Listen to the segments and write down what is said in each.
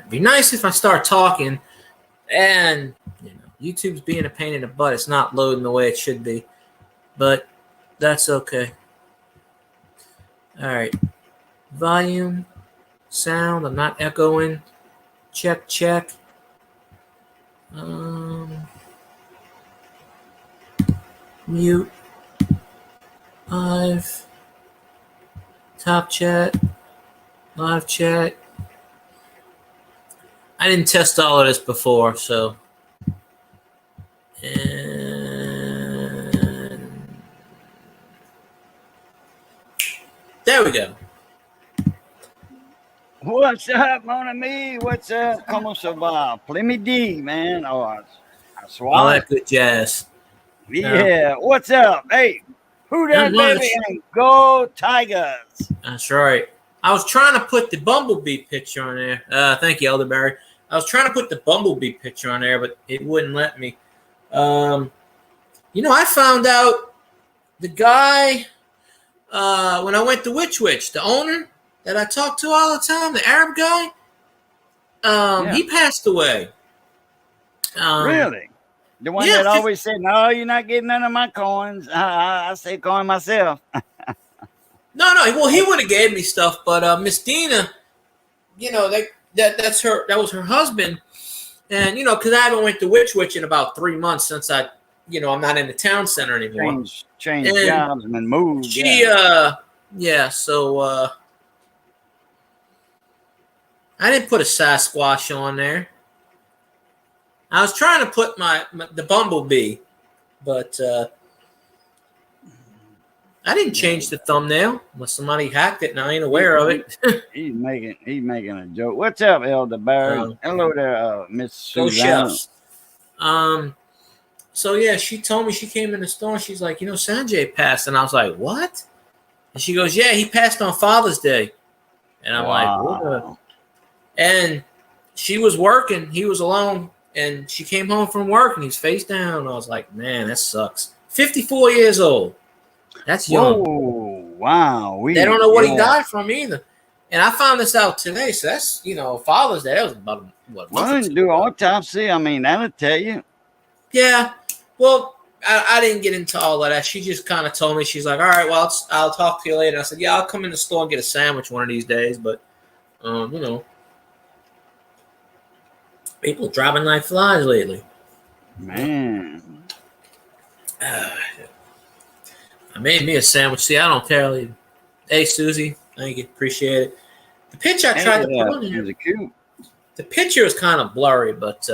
be nice if I start talking, and YouTube's being a pain in the butt. It's not loading the way it should be, but that's okay. All right, volume, sound. I'm not echoing. Check. Mute. Live. Top chat. Live chat. I didn't test all of this before, so. And there we go. What's up, mon ami? What's up? Comment ça va? Plemidi, man. Oh, I swear. All that good jazz. Yeah. What's up? Hey, who that baby? And go Tigers. That's right. I was trying to put the Bumblebee picture on there. Thank you, Elderberry. I was trying to put the Bumblebee picture on there, but it wouldn't let me. I found out the guy when I went to Witch, the owner that I talk to all the time, the Arab guy, he passed away. Really? The one that always said, "No, you're not getting none of my coins." I say coin myself. No. Well, he would have gave me stuff, but Miss Dina, that's her. That was her husband, and because I haven't went to Witch in about 3 months since I'm not in the town center anymore. Changed jobs and moved. She, so. I didn't put a Sasquatch on there. I was trying to put the Bumblebee, but I didn't change the thumbnail unless somebody hacked it and I ain't aware of it. he's making a joke. What's up, Elderberry? Hello there, Miss Susanna. So yeah, she told me, she came in the store and she's like, Sanjay passed, and I was like, what? And she goes, yeah, he passed on Father's Day, and I'm like, what? And she was working. He was alone. And she came home from work and he's face down. I was like, man, that sucks. 54 years old. That's young. Whoa, wow. They don't know what he died from either. And I found this out today. So that's, Father's Day. That was about what? Well, do autopsy. I mean, that'll tell you. Yeah. Well, I didn't get into all of that. She just kind of told me, she's like, all right, well, I'll talk to you later. I said, yeah, I'll come in the store and get a sandwich one of these days. But, people dropping like flies lately. Man. I made me a sandwich. See, I don't care. Hey, Susie. Thank you. Appreciate it. The picture I tried to put on here. Cute. The picture is kind of blurry, but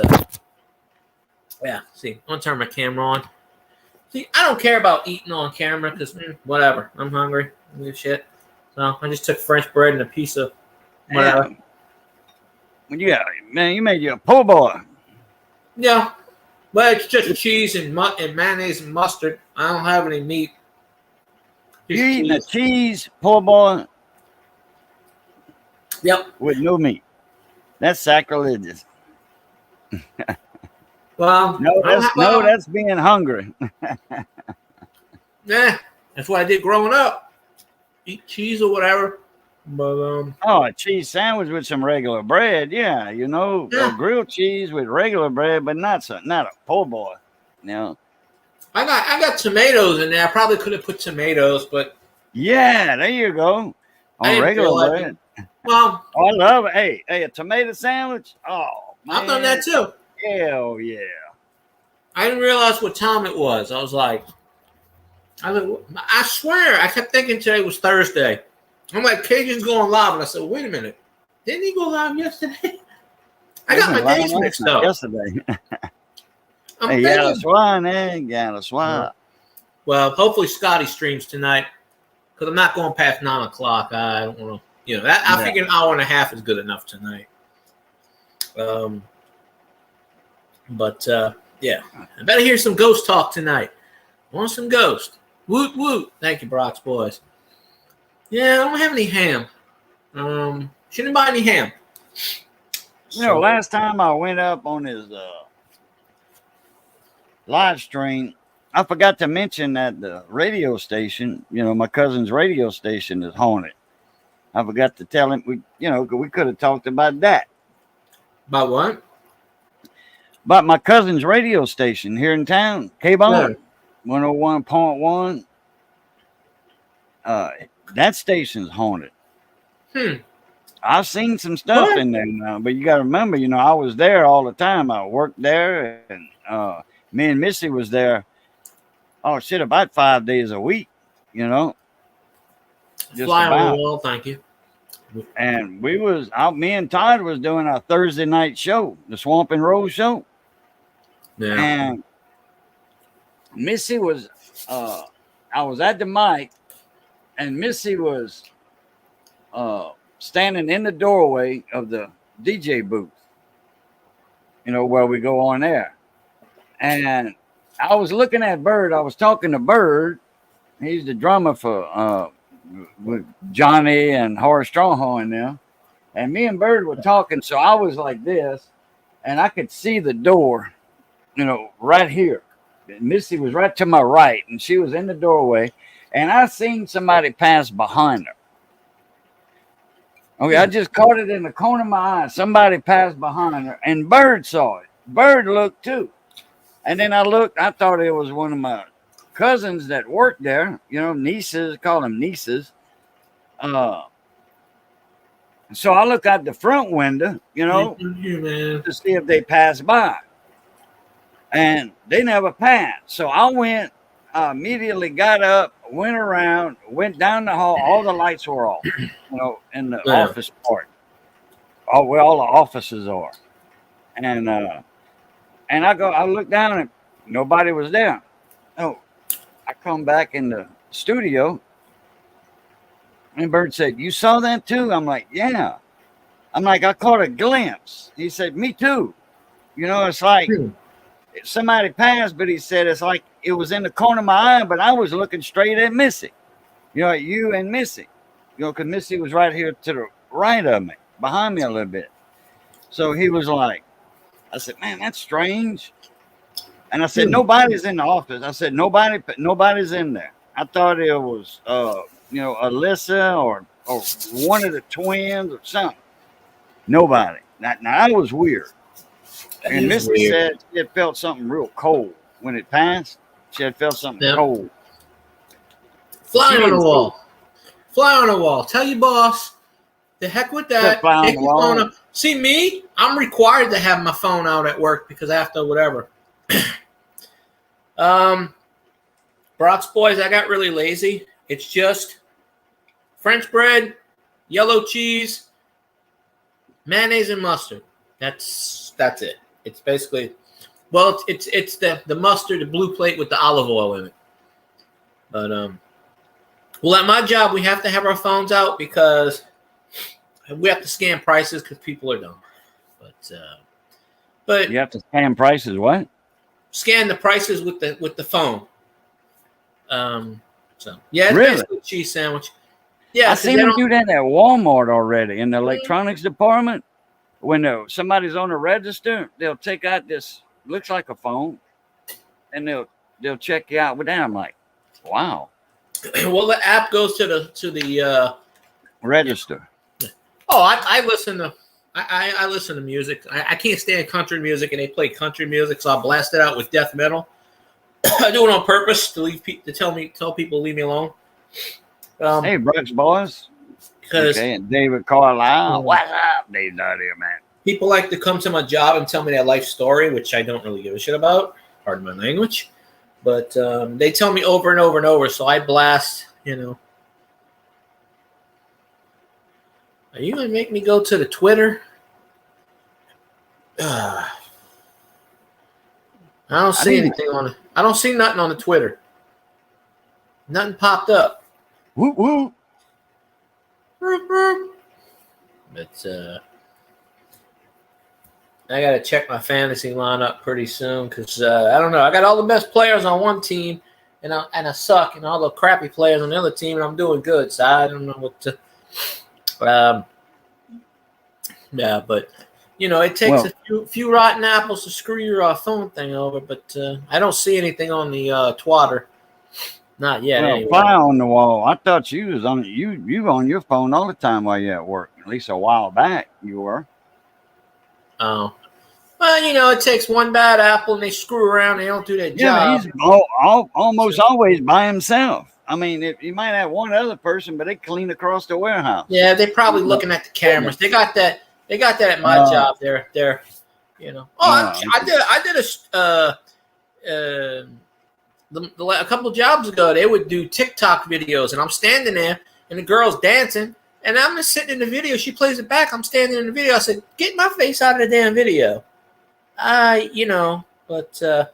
yeah. See, I'm going to turn my camera on. See, I don't care about eating on camera because whatever. I'm hungry. I don't give a shit. So I just took French bread and a piece of whatever. Well, yeah, man, you made you a po' boy. Yeah, but it's just cheese and mayonnaise and mustard. I don't have any meat. You eating a cheese po' boy? Yep. With no meat. That's sacrilegious. Well, that's being hungry. Yeah, that's what I did growing up. Eat cheese or whatever. But a cheese sandwich with some regular bread, grilled cheese with regular bread, but not a po' boy. I got tomatoes in there. I probably could have put tomatoes, but yeah, there you go. On regular bread. Well, I love it. Hey, a tomato sandwich. Oh, man. I've done that too. Hell yeah! I didn't realize what time it was. I was like, I swear, I kept thinking today was Thursday. I'm like, Cajun's going live. And I said, wait a minute. Didn't he go live yesterday? I got my days mixed up. Yesterday. Hey, that's why, man. That's why. Well, hopefully Scotty streams tonight because I'm not going past 9 o'clock. I don't want to, I figure an hour and a half is good enough tonight. But yeah, I better hear some ghost talk tonight. Want some ghost. Woot, woot. Thank you, Brock's boys. Yeah, I don't have any ham. Shouldn't buy any ham. Last time I went up on his live stream, I forgot to mention that the radio station, my cousin's radio station is haunted. I forgot to tell him, we could have talked about that. About what? About my cousin's radio station here in town, K-Bone, 101.1. That station's haunted. I've seen some stuff in there now, but you got to remember, I was there all the time. I worked there, and me and Missy was there. Oh shit, about 5 days a week, Just Fly on the wall, thank you. And me and Todd was doing our Thursday night show, the Swamp and Rose show. Yeah. And Missy was, I was at the mic, and Missy was standing in the doorway of the DJ booth, where we go on air. And I was looking at Bird. I was talking to Bird. He's the drummer for with Johnny and Horace Strawhorn now. And me and Bird were talking, so I was like this, and I could see the door, right here. And Missy was right to my right, and she was in the doorway, and I seen somebody pass behind her. Okay, I just caught it in the corner of my eye. Somebody passed behind her, and Bird saw it. Bird looked too. And then I looked, I thought it was one of my cousins that worked there, nieces, call them nieces. So I look out the front window, to see if they passed by. And they never passed. So I went, immediately got up, went around, went down the hall. All the lights were off, in the office part, where all the offices are. And I looked down and nobody was there. Oh, I come back in the studio, and Bird said, "You saw that too?" I'm like, "Yeah." I'm like, "I caught a glimpse." He said, "Me too." It's like somebody passed, but he said it's like it was in the corner of my eye, but I was looking straight at Missy. At you and Missy. Because Missy was right here to the right of me, behind me a little bit. So he was like, I said, "Man, that's strange." And I said, "Nobody's in the office." I said, nobody's in there. I thought it was, Alyssa or one of the twins or something. Nobody. Now that was weird. And Missy said she had felt something real cold when it passed. She had felt something cold. Fly on the wall. Fly on the wall. Tell your boss, the heck with that. Take your phone up. See me? I'm required to have my phone out at work because after whatever. Brock's boys, I got really lazy. It's just French bread, yellow cheese, mayonnaise, and mustard. That's it. It's basically, well, it's the mustard, the blue plate with the olive oil in it. But well, at my job, we have to have our phones out because we have to scan prices because people are dumb. But you have to scan prices. What? Scan the prices with the phone. So yeah, it's really? basically a cheese sandwich. Yeah, I seen them do that at Walmart already in the electronics department. When somebody's on the register, they'll take out this looks like a phone, and they'll check you out with that. I'm like, wow. Well, the app goes to the register. Yeah. Oh, I listen to. I listen to music. I can't stand country music, and they play country music, so I blast it out with death metal. I do it on purpose to tell people to leave me alone. Hey, Brooks boys. Okay, and David Carlisle. What's up, Dave? Not here, man. People like to come to my job and tell me their life story, which I don't really give a shit about. Pardon my language, but they tell me over and over and over, so I blast. Are you gonna make me go to the Twitter? I don't see anything on it. I don't see nothing on the Twitter. Nothing popped up. Whoop whoop. But I gotta check my fantasy lineup pretty soon because I don't know. I got all the best players on one team, and I suck, and all the crappy players on the other team, and I'm doing good. So I don't know what to. Yeah, but it takes a few rotten apples to screw your phone thing over. But I don't see anything on the twatter. Not yet. Well, anyway. Fly on the wall. I thought you was on you on your phone all the time while you at work. At least a while back, you were. Oh. Well, you know, it takes one bad apple and they screw around. They don't do their job. He's almost always by himself. I mean, you might have one other person, but they clean across the warehouse. Yeah, they're probably looking at the cameras. They got that. They got that at my job. They're, you know. Oh, I did a couple of jobs ago. They would do TikTok videos, and I'm standing there, and the girl's dancing, and I'm just sitting in the video. She plays it back. I'm standing in the video. I said, "Get my face out of the damn video." You know, but I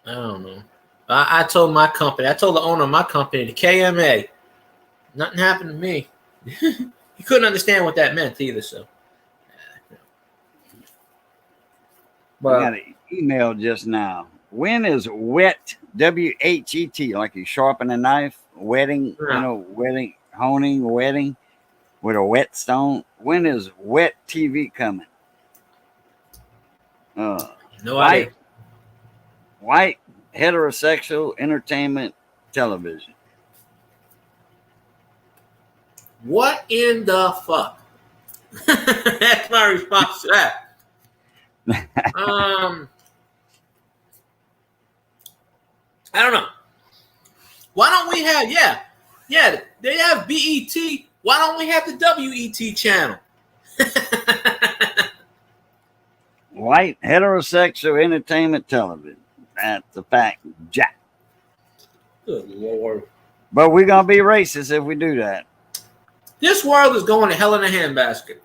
don't know. I told my company, I told the owner of my company, the KMA, nothing happened to me. He couldn't understand what that meant either. So, but I got an email just now. When is wet? WHET, like you sharpen a knife, wetting, wetting, honing, wetting with a whetstone. When is wet TV coming? No idea. White heterosexual entertainment television. What in the fuck? That's my response to that. I don't know. Why don't we have they have BET. Why don't we have the WET channel? White heterosexual entertainment television. That's a fact, Jack. Good Lord. But we're gonna be racist if we do that. This world is going to hell in a handbasket.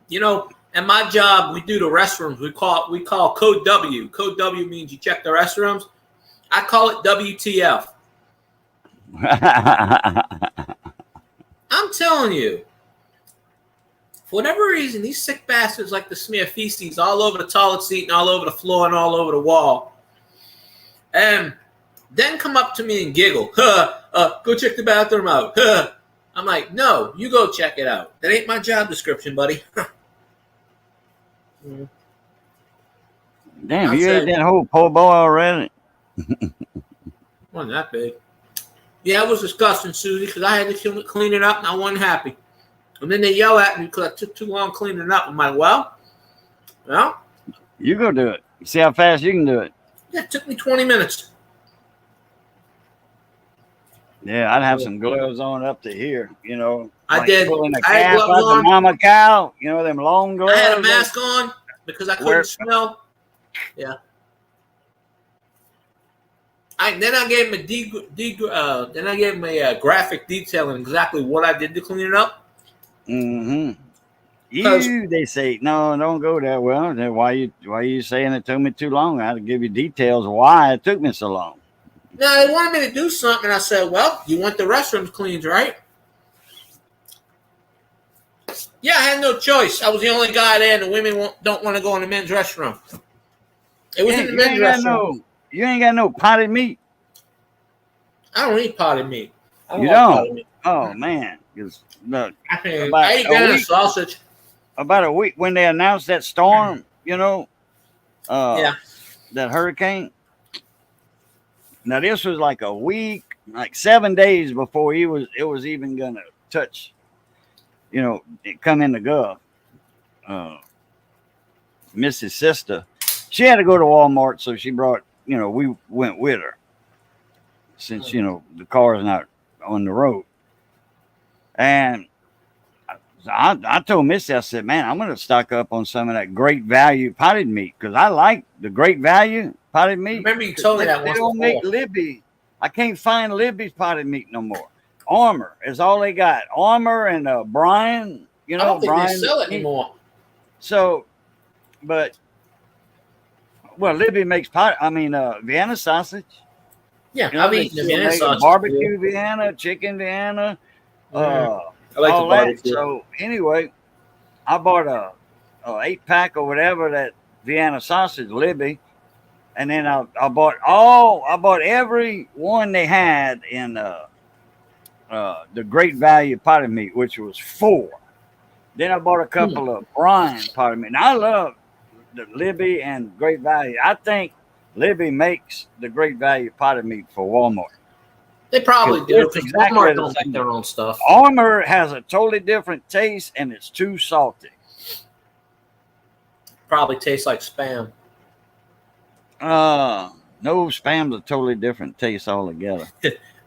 You know, at my job, we do the restrooms. We call code W. Code W means you check the restrooms. I call it WTF. I'm telling you. For whatever reason, these sick bastards like to smear feces all over the toilet seat and all over the floor and all over the wall. And then come up to me and giggle. Go check the bathroom out. I'm like, no, you go check it out. That ain't my job description, buddy. Damn, you ate that whole po' boy already? Wasn't that big. Yeah, it was disgusting, Susie, because I had to clean it up and I wasn't happy. And then they yell at me because I took too long cleaning it up. I'm like, well, you go do it. See how fast you can do it. Yeah, it took me 20 minutes. Yeah, I'd have some gloves on up to here, you know. I did. Pulling a calf out the mama cow, you know, them long gloves. I had a mask on because I couldn't smell. Yeah. Then I gave him a graphic detailing exactly what I did to clean it up. Mm-hmm. They say, no, don't go there. Well, then why you saying it took me too long? I had to give you details why it took me so long. No, they wanted me to do something. I said, well, you want the restrooms cleaned, right? Yeah, I had no choice. I was the only guy there, and the women don't want to go in the men's restroom. It was in the men's restroom. You ain't got no potted meat. I don't eat potted meat. You don't? Oh, man. Look, I eat Vienna sausage. About a week when they announced that storm, you know, that hurricane. Now this was like a week, like 7 days before it was even gonna touch, you know, it come in the Gulf. Mrs. Sister, she had to go to Walmart, so she brought, you know, we went with her since, you know, the car's not on the road. And I told Missy, I said, man, I'm going to stock up on some of that Great Value potted meat because I like the Great Value potted meat. Remember you told me that once before. They don't make Libby. I can't find Libby's potted meat no more. Armor is all they got. Armor and Brian, you know. I don't think Brian, they sell it anymore. So, but, well, Libby makes Vienna sausage. Yeah, I've eaten the Vienna sausage. Barbecue Vienna, chicken Vienna. I like all that. So anyway, I bought a 8-pack or whatever that Vienna sausage, Libby, and then I bought every one they had in the Great Value potted meat, which was 4. Then I bought a couple of Brian potted meat. Now I love the Libby and Great Value. I think Libby makes the Great Value potted meat for Walmart. They probably do, It's because exactly Walmart the don't make same. their own stuff. Armor has a totally different taste, and it's too salty. Probably tastes like Spam. No, Spam's a totally different taste altogether.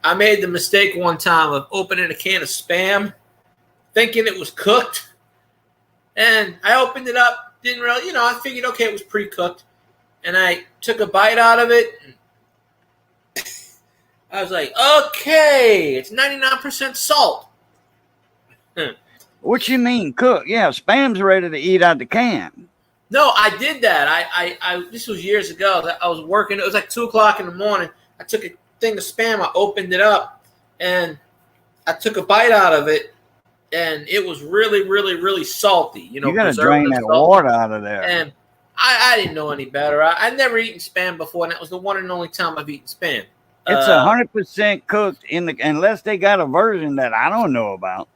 I made the mistake one time of opening a can of Spam, thinking it was cooked, and I opened it up, didn't really, I figured, okay, it was pre-cooked, and I took a bite out of it, and I was like, okay, it's 99% salt. What you mean cook? Yeah, Spam's ready to eat out the can. No, I did that. I this was years ago. I was working. It was like 2:00 in the morning. I took a thing of Spam. I opened it up, and I took a bite out of it, and it was really, really, really salty. You got to drain that water out of there. And I didn't know any better. I'd never eaten Spam before, and that was the one and only time I've eaten Spam. It's 100% cooked unless they got a version that I don't know about.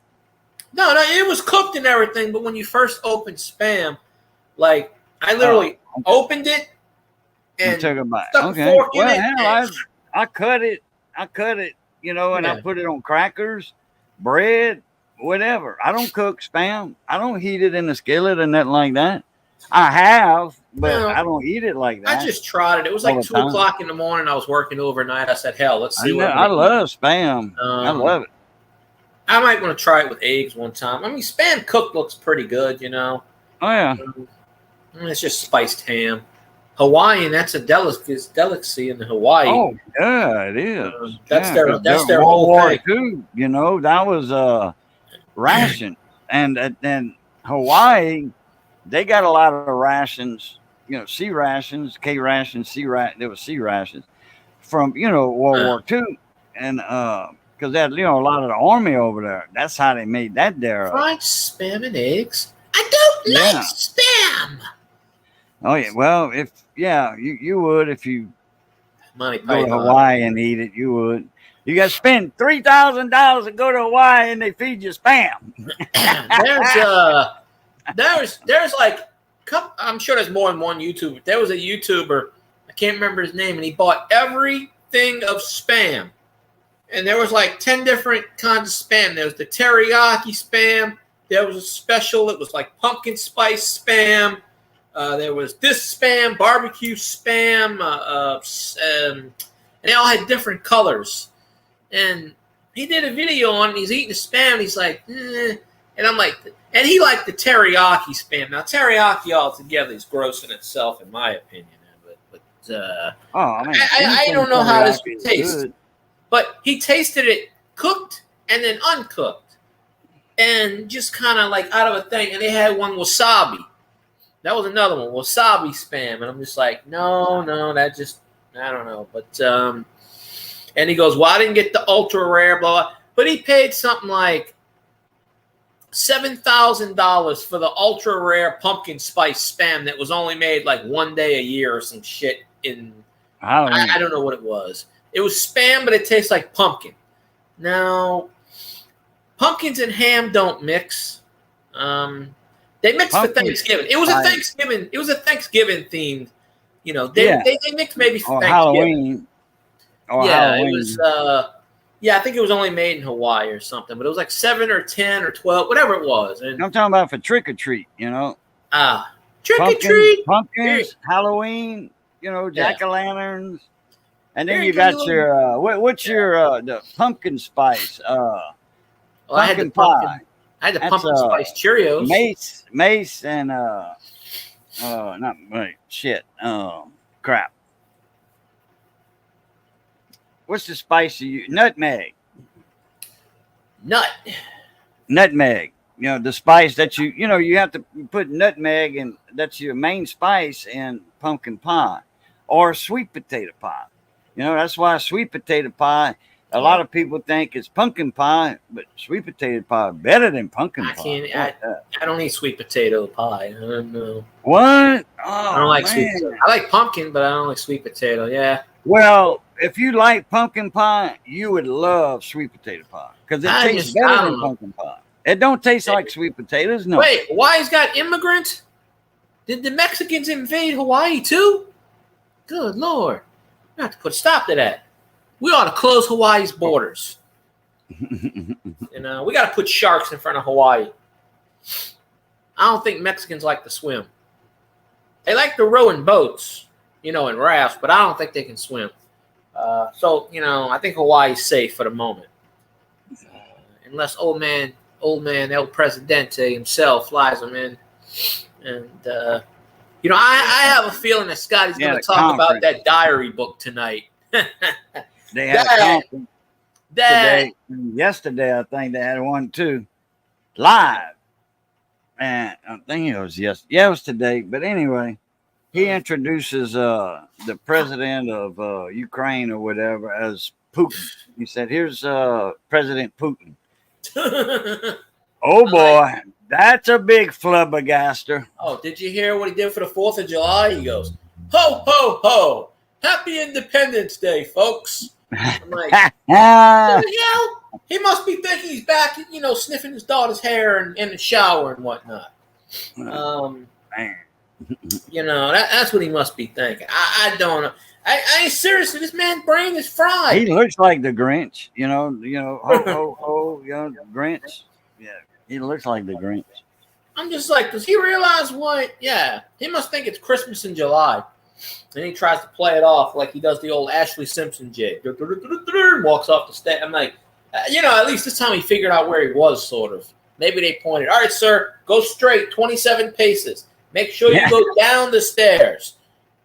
No, it was cooked and everything. But when you first opened Spam, like I literally opened it and took a bite. Stuck a fork in it. Hell, I cut it. And I put it on crackers, bread, whatever. I don't cook Spam. I don't heat it in the skillet or nothing like that. I have, but I don't eat it like that. I just tried it. It was like 2:00 in the morning. I was working overnight. I said, hell, let's see I love Spam. I love it. I might want to try it with eggs one time. I mean, Spam cooked looks pretty good, Oh, yeah. It's just spiced ham. Hawaiian, that's a delicacy in Hawaii. Oh, yeah, it is. That's their whole thing. Too, that was ration. And then Hawaii, they got a lot of rations, C rations, K rations, there was C rations from, World War II. And because they had, a lot of the army over there. That's how they made that there. Fried Spam and eggs? I don't like Spam. Oh, yeah. Well, you would if you go to Hawaii and eat it. You would. You got to spend $3,000 to go to Hawaii and they feed you Spam. There's like, I'm sure there's more than one YouTuber. There was a YouTuber, I can't remember his name, and he bought everything of Spam. And there was like 10 different kinds of Spam. There was the teriyaki Spam. There was a special. It was like pumpkin spice Spam. There was this Spam, barbecue Spam. And they all had different colors. And he did a video on it. He's eating the Spam. He's like, And I'm like, and he liked the teriyaki Spam. Now, teriyaki altogether is gross in itself, in my opinion. I don't know how this would taste. Good. But he tasted it cooked and then uncooked. And just kind of like out of a thing. And they had one wasabi. That was another one, wasabi Spam. And I'm just like, no, that just, I don't know. But, and he goes, well, I didn't get the ultra rare, blah, blah. But he paid something like $7,000 for the ultra rare pumpkin spice Spam that was only made like one day a year or some shit I don't know what it was. It was Spam, but it tastes like pumpkin. Now, pumpkins and ham don't mix. They mixed for Thanksgiving. It was a Thanksgiving. It was a Thanksgiving themed. They mixed maybe for Thanksgiving. Halloween. It was. I think it was only made in Hawaii or something, but it was like 7 or 10 or 12, whatever it was. And I'm talking about for trick or treat. Trick or treat, pumpkins, Halloween. Jack-o'-lanterns. And then you got your what's your the pumpkin spice? I had the pumpkin. I had the pumpkin spice Cheerios. Mace, and crap. What's the spice you use? Nutmeg. Nutmeg. The spice that you have to put nutmeg, and that's your main spice in pumpkin pie or sweet potato pie. That's why sweet potato pie, a lot of people think it's pumpkin pie, but sweet potato pie is better than pumpkin pie. I don't eat sweet potato pie. I don't know. What? Oh, I don't like sweet potato. I like pumpkin, but I don't like sweet potato. Yeah. Well, if you like pumpkin pie, you would love sweet potato pie because it tastes better than pumpkin pie. It don't taste like sweet potatoes. No. Wait, Hawaii's got immigrants? Did the Mexicans invade Hawaii too? Good Lord. I have to put a stop to that. We ought to close Hawaii's borders. You know, we got to put sharks in front of Hawaii. I don't think Mexicans like to swim. They like to row in boats, you know, in rafts, but I don't think they can swim. So, you know, I think Hawaii's safe for the moment. Unless old man El Presidente himself flies them in. And, you know, I have a feeling that Scotty's going to talk about that diary book tonight. They had a conference today. Yesterday, I think they had one too, live. And I think it was it was today. But anyway, he introduces the president of Ukraine or whatever as Putin. He said, "Here's President Putin." Oh boy, that's a big flubbergaster. Oh, did you hear what he did for the 4th of July? He goes, "Ho ho ho! Happy Independence Day, folks." I'm like, what the hell? He must be thinking he's back, you know, sniffing his daughter's hair and in the shower and whatnot. You know, that's what he must be thinking. I don't know. I seriously, this man's brain is fried. He looks like the Grinch, you know, ho ho ho, you know, Grinch. Yeah, he looks like the Grinch. I'm just like, does he realize what? Yeah, he must think it's Christmas in July. And he tries to play it off like he does the old Ashley Simpson jig. Walks off the stage. I'm like, you know, at least this time he figured out where he was, sort of. Maybe they pointed, all right, sir, go straight, 27 paces. Make sure you go down the stairs.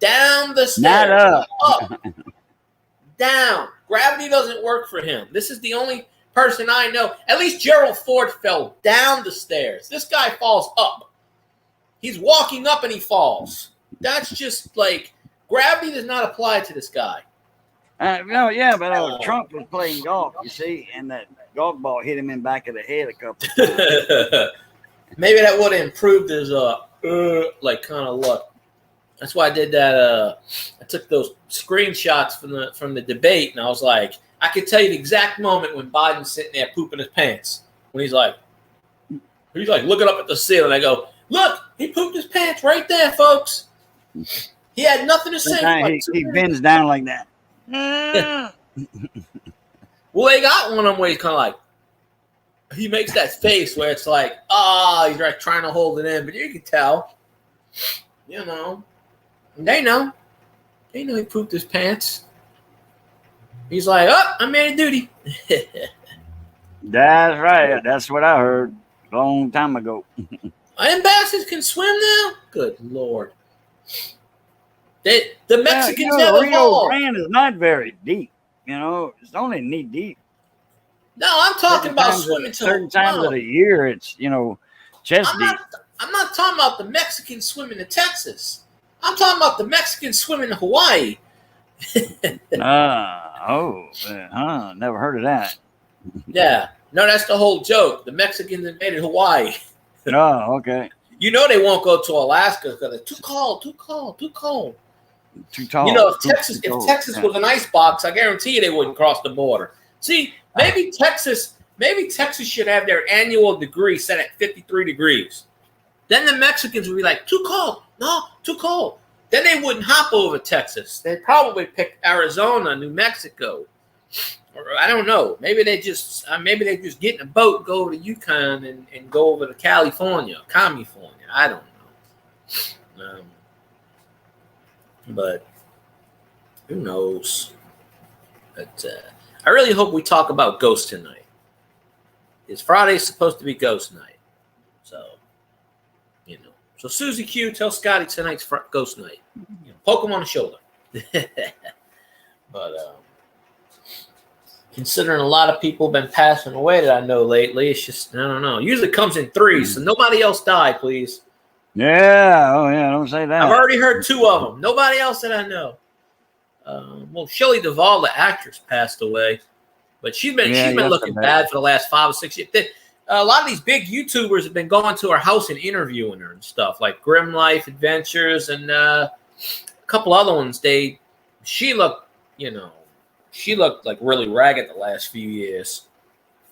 Down the stairs. Not up. Up. Down. Gravity doesn't work for him. This is the only person I know. At least Gerald Ford fell down the stairs. This guy falls up. He's walking up and he falls. That's just like gravity does not apply to this guy. No, yeah, but Trump was playing golf, you see, and that golf ball hit him in the back of the head a couple of times. Maybe that would have improved his like kind of luck. That's why I did that. I took those screenshots from the debate, and I was like, I could tell you the exact moment when Biden's sitting there pooping his pants. When he's like looking up at the ceiling. I go, look, he pooped his pants right there, folks. He had nothing to say. He bends down like that. Well, they got one of them where he's kind of like, he makes that face where it's like, he's like trying to hold it in, but you can tell, you know, they know he pooped his pants. He's like, I made a duty. That's right. That's what I heard a long time ago. Ambassadors can swim now? Good Lord. The Mexicans have Rio evolved. Grande is not very deep. You know, it's only knee deep. No, I'm talking about swimming to certain times of the year. It's, you know, chest deep. I'm not talking about the Mexicans swimming to Texas. I'm talking about the Mexicans swimming to Hawaii. Never heard of that. Yeah, no, that's the whole joke. The Mexicans invaded Hawaii. Oh, okay. You know they won't go to Alaska because it's too cold. Too tall. You know, if Texas was an ice box, I guarantee you they wouldn't cross the border. See, maybe Texas should have their annual degree set at 53 degrees. Then the Mexicans would be like, too cold. No, too cold. Then they wouldn't hop over Texas. They'd probably pick Arizona, New Mexico. Or I don't know. Maybe they just get in a boat, go over to Yukon, and go over to California. I don't know. But who knows? But I really hope we talk about ghosts tonight. Because Friday's supposed to be ghost night. So, you know. So Susie Q, tell Scotty tonight's ghost night. You know, poke him on the shoulder. But considering a lot of people have been passing away that I know lately, it's just, I don't know. Usually it comes in threes, so nobody else die, please. Yeah, don't say that. I've already heard 2 of them. Nobody else that I know. Well, Shelley Duvall, the actress, passed away, but she's been looking bad for the last 5 or 6 years. A lot of these big YouTubers have been going to her house and interviewing her and stuff, like Grim Life Adventures and a couple other ones. She looked like really ragged the last few years.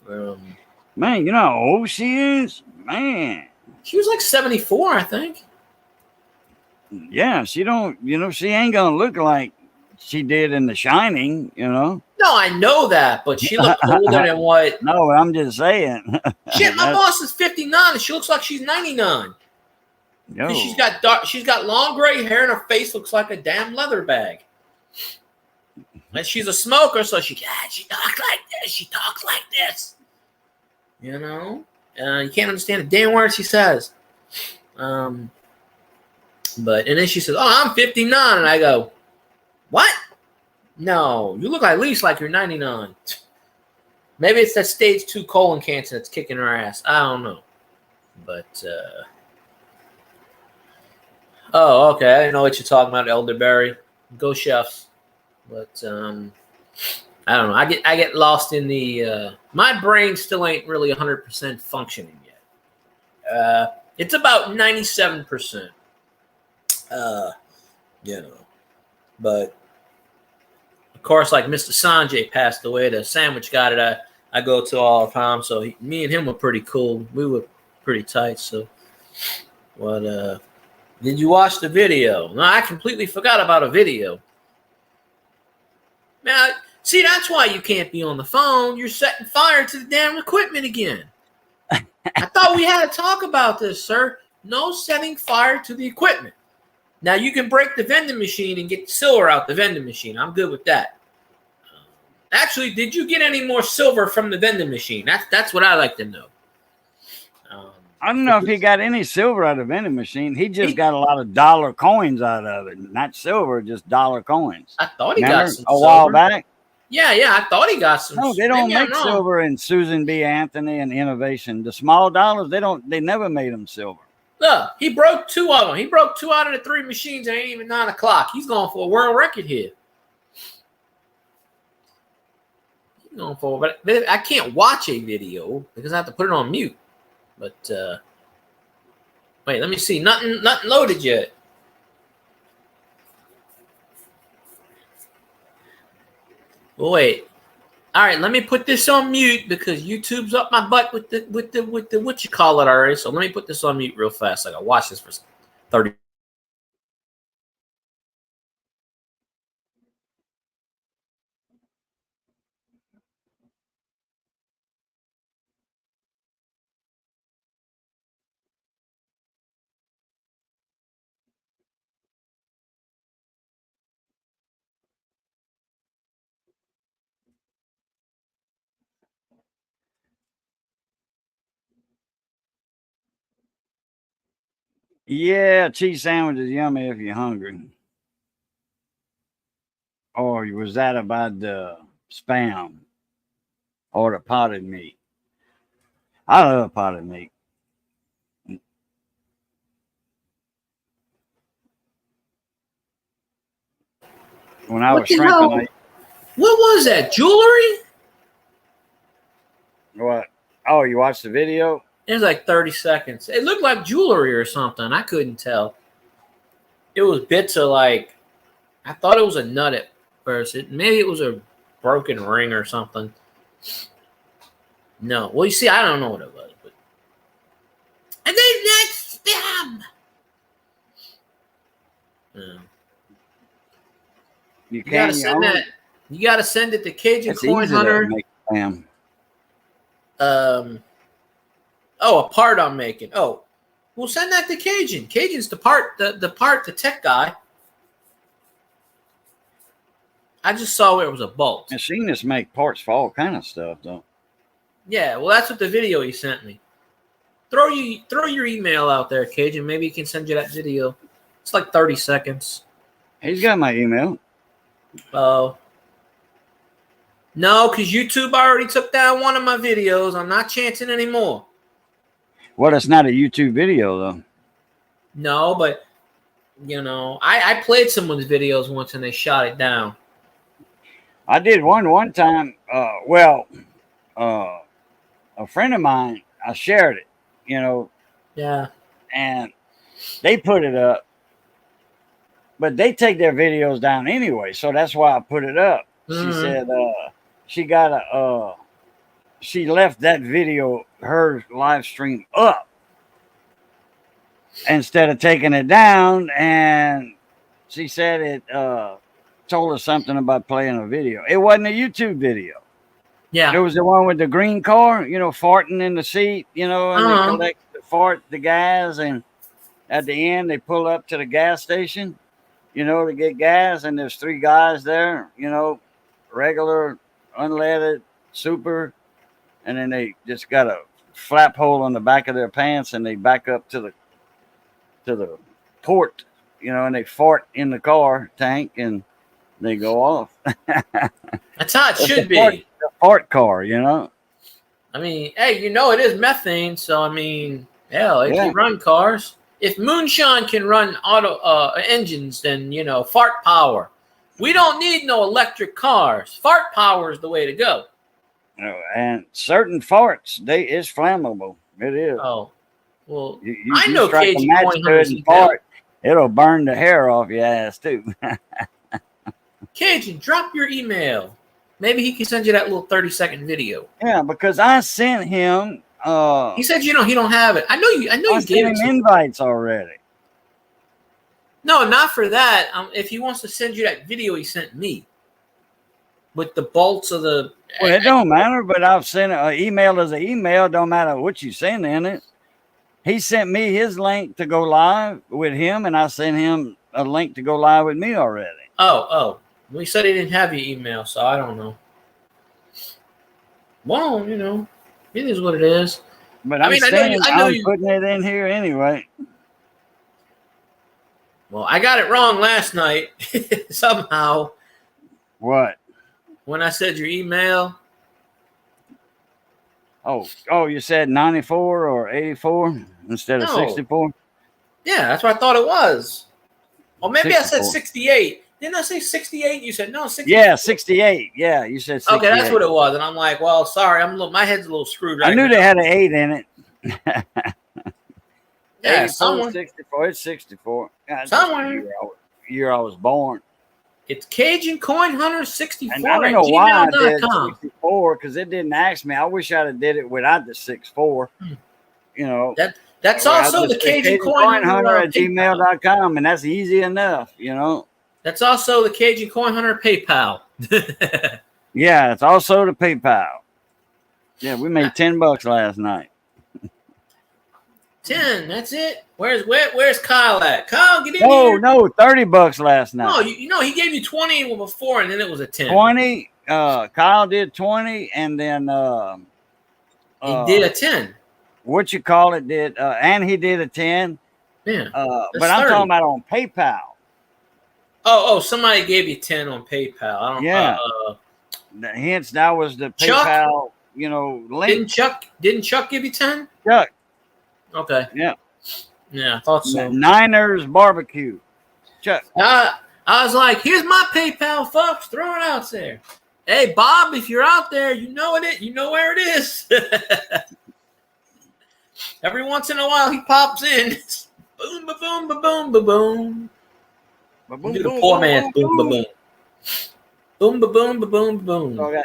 Man, you know how old she is? Man. She was like 74, I think. Yeah, she ain't gonna look like she did in The Shining, you know. No, I know that, but she looked older than what. No, I'm just saying. Shit, my boss is 59 and she looks like she's 99. No. She's got long gray hair and her face looks like a damn leather bag. And she's a smoker, so she talks like this. She talks like this. You know? You can't understand a damn word she says. And then she says, "Oh, I'm 59," and I go, "What? No, you look at least like you're 99." Maybe it's that stage 2 colon cancer that's kicking her ass. I don't know. But oh, okay. I didn't know what you're talking about, Elderberry. Go Chefs. But I don't know. I get lost in the my brain still ain't really 100% functioning yet. It's about 97%. You know. But of course, like Mr. Sanjay passed away, the sandwich guy that I go to all the time. So me and him were pretty cool. We were pretty tight. So what did you watch the video? No, I completely forgot about a video. Man, see, that's why you can't be on the phone. You're setting fire to the damn equipment again. I thought we had to talk about this, sir. No setting fire to the equipment. Now, you can break the vending machine and get silver out the vending machine. I'm good with that. Actually, did you get any more silver from the vending machine? That's what I like to know. I don't know if he got any silver out of the vending machine. He just got a lot of dollar coins out of it. Not silver, just dollar coins. I thought he got some a silver. while back. Yeah, I thought he got some. No, they don't make silver in Susan B. Anthony and Innovation. The small dollars, they never made them silver. Look, he broke 2 of them. He broke 2 out of the 3 machines. It ain't even 9 o'clock. He's going for a world record here. He's going for, but I can't watch a video because I have to put it on mute. But wait, let me see. Nothing loaded yet. Wait. All right, let me put this on mute because YouTube's up my butt with the what you call it already. So let me put this on mute real fast. I gotta watch this for 30. Yeah, cheese sandwich is yummy if you're hungry. Or was that about the Spam or the potted meat? I love potted meat. When I was shrimping, what was that? Jewelry? What? Oh, you watched the video? It was like 30 seconds. It looked like jewelry or something. I couldn't tell. It was bits of like, I thought it was a nut at first. Maybe it was a broken ring or something. No. Well, you see, I don't know what it was. But and then that's spam. You gotta send that. You gotta send it to Cajun Coin Hunter. Oh, a part I'm making. Oh, we'll send that to Cajun. Cajun's the tech guy. I just saw where it was a bolt. Machinists make parts for all kind of stuff, though. Yeah, well, that's what the video he sent me. Throw your email out there, Cajun. Maybe he can send you that video. It's like 30 seconds. He's got my email. Oh. No, because YouTube already took down one of my videos. I'm not chancing anymore. Well, it's not a YouTube video, though. No, but, you know, I played someone's videos once and they shot it down. I did one time. A friend of mine, I shared it, you know. Yeah. And they put it up. But they take their videos down anyway, so that's why I put it up. She said she left that video, her live stream, up instead of taking it down, and she said told us something about playing a video. It wasn't a YouTube video. Yeah. There was the one with the green car, farting in the seat, and they collect the gas, and at the end they pull up to the gas station, to get gas, and there's 3 guys there, regular, unleaded, super, and then they just got a flap hole on the back of their pants, and they back up to the port, and they fart in the car tank, and they go off. That's how it should be. The fart car, I mean, hey, it is methane, so I mean, hell, it can run cars. If moonshine can run auto engines, then fart power. We don't need no electric cars. Fart power is the way to go. And certain farts, it's flammable. It is. Oh, well, I know Cajun Coin fart, it'll burn the hair off your ass too. Cajun, drop your email. Maybe he can send you that little 30-second video. Yeah, because I sent him. He said he don't have it. I know you gave him invites already. No, not for that. If he wants to send you that video he sent me with the bolts of the. Well, it don't matter. But I've sent an email as an email. Don't matter what you send in it. He sent me his link to go live with him, and I sent him a link to go live with me already. Oh. We said he didn't have your email, so I don't know. Well, it is what it is. But I'm putting it in here anyway. Well, I got it wrong last night somehow. What? When I said your email. Oh, you said 94 or 84 instead of 64? Yeah, that's what I thought it was. Or maybe 64. I said 68. Didn't I say 68? You said no, 68. Yeah, 68. Yeah, you said 68. Okay, that's what it was. And I'm like, well, sorry, my head's a little screwed right I knew now. they had an 8 in it. Yeah, 64. It's 64. God, somewhere. Year I was born. It's Cajun Coin Hunter 64. And I don't know why I did 64 because it didn't ask me. I wish I'd have did it without the 64. That's also the Cajun Coin Hunter at gmail.com, and that's easy enough, That's also the Cajun Coin Hunter PayPal. Yeah, it's also the PayPal. Yeah, we made $10 last night. 10, that's it. Where's Kyle at? Kyle, get in here. No, $30 last night. No, he gave you 20 before, and then it was a 10. 20. Kyle did 20, and then he did a 10. What you call it did, and he did a 10. Yeah, but I'm talking about on PayPal. Oh, somebody gave you 10 on PayPal. I don't. Yeah. Hence, that was the PayPal. Link. Didn't Chuck give you 10? Chuck. Okay. Yeah. Yeah, I thought so. Niners barbecue. Chuck. I was like, here's my PayPal, folks. Throw it out there. Hey, Bob, if you're out there, you know where it is. Every once in a while, he pops in. Boom, ba boom, ba boom, ba boom. Do the poor man's boom, ba boom. Boom, ba boom, ba boom, ba boom. So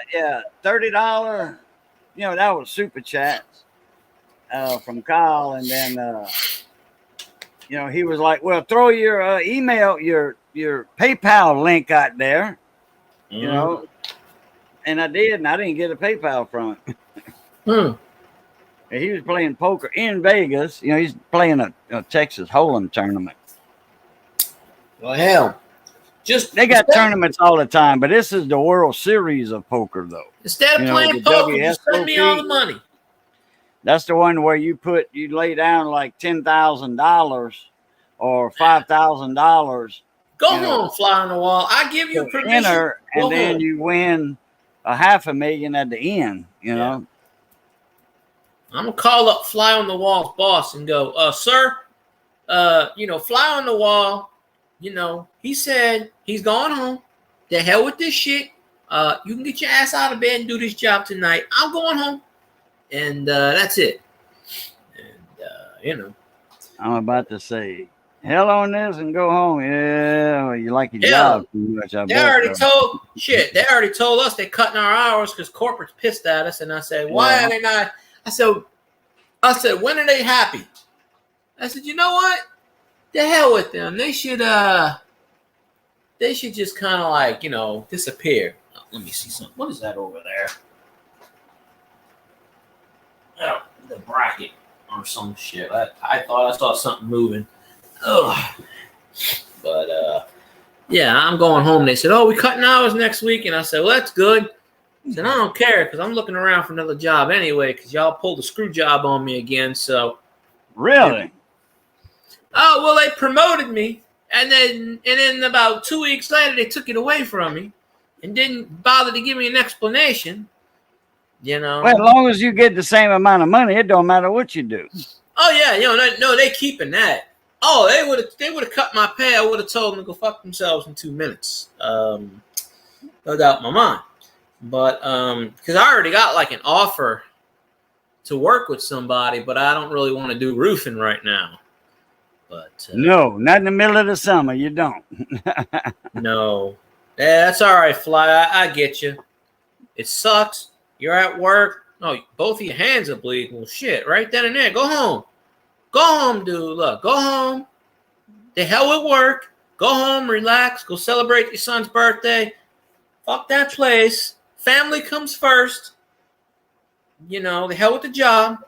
$30. That was super chats from Kyle, and then he was like, "Well, throw your email, your PayPal link out there," and I did, and I didn't get a PayPal from it. And he was playing poker in Vegas. He's playing a Texas Hold'em tournament. Well, hell, they got tournaments all the time, but this is the World Series of poker, though. Instead of playing poker, just send me all the money. That's the one where you lay down like $10,000 or $5,000. Go home, fly on the wall. I give you permission. And then you win $500,000 at the end. Yeah. I'm gonna call up Fly on the Wall's boss and go, sir, Fly on the Wall. He said he's going home. The hell with this shit. You can get your ass out of bed and do this job tonight. I'm going home. And that's it. And, I'm about to say, hell on this and go home. Yeah, well, you like your job too much. They already told us they're cutting our hours because corporate's pissed at us. And I said, why are they not? I said, when are they happy? I said, you know what? The hell with them. They should they should just kind of like, disappear. Oh, let me see something. What is that over there? Oh, the bracket or some shit. I thought I saw something moving. Ugh. But yeah, I'm going home. They said, "Oh, we cutting hours next week," and I said, "Well, that's good." I said, "I don't care because I'm looking around for another job anyway because y'all pulled a screw job on me again." So really? Oh, well, they promoted me, and then about 2 weeks later, they took it away from me and didn't bother to give me an explanation, Well, as long as you get the same amount of money, it don't matter what you do. Oh, yeah, no, they keeping that. Oh, they would have cut my pay. I would have told them to go fuck themselves in 2 minutes. No doubt in my mind. But, because I already got, like, an offer to work with somebody, but I don't really want to do roofing right now. But no, not in the middle of the summer. You don't. No. Yeah, that's all right, Fly. I get you. It sucks. You're at work. No, both of your hands are bleeding. Well, shit, right then and there. Go home. Go home, dude. Look, go home. The hell with work. Go home, relax. Go celebrate your son's birthday. Fuck that place. Family comes first. The hell with the job.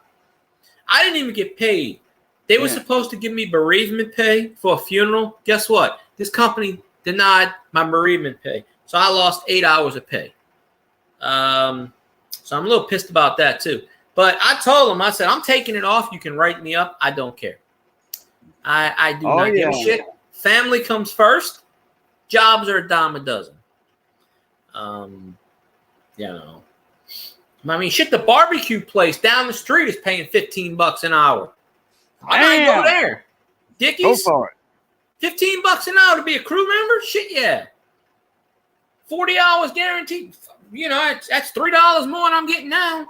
I didn't even get paid. They were supposed to give me bereavement pay for a funeral. Guess what? This company denied my bereavement pay. So I lost 8 hours of pay. So I'm a little pissed about that too. But I told them, I said, I'm taking it off. You can write me up. I don't care. I do not give a shit. Family comes first. Jobs are a dime a dozen. I mean, shit, the barbecue place down the street is paying $15 an hour. I might go there. Dickies? Go for it. $15 an hour to be a crew member? Shit, yeah. 40 hours guaranteed. That's $3 more than I'm getting now.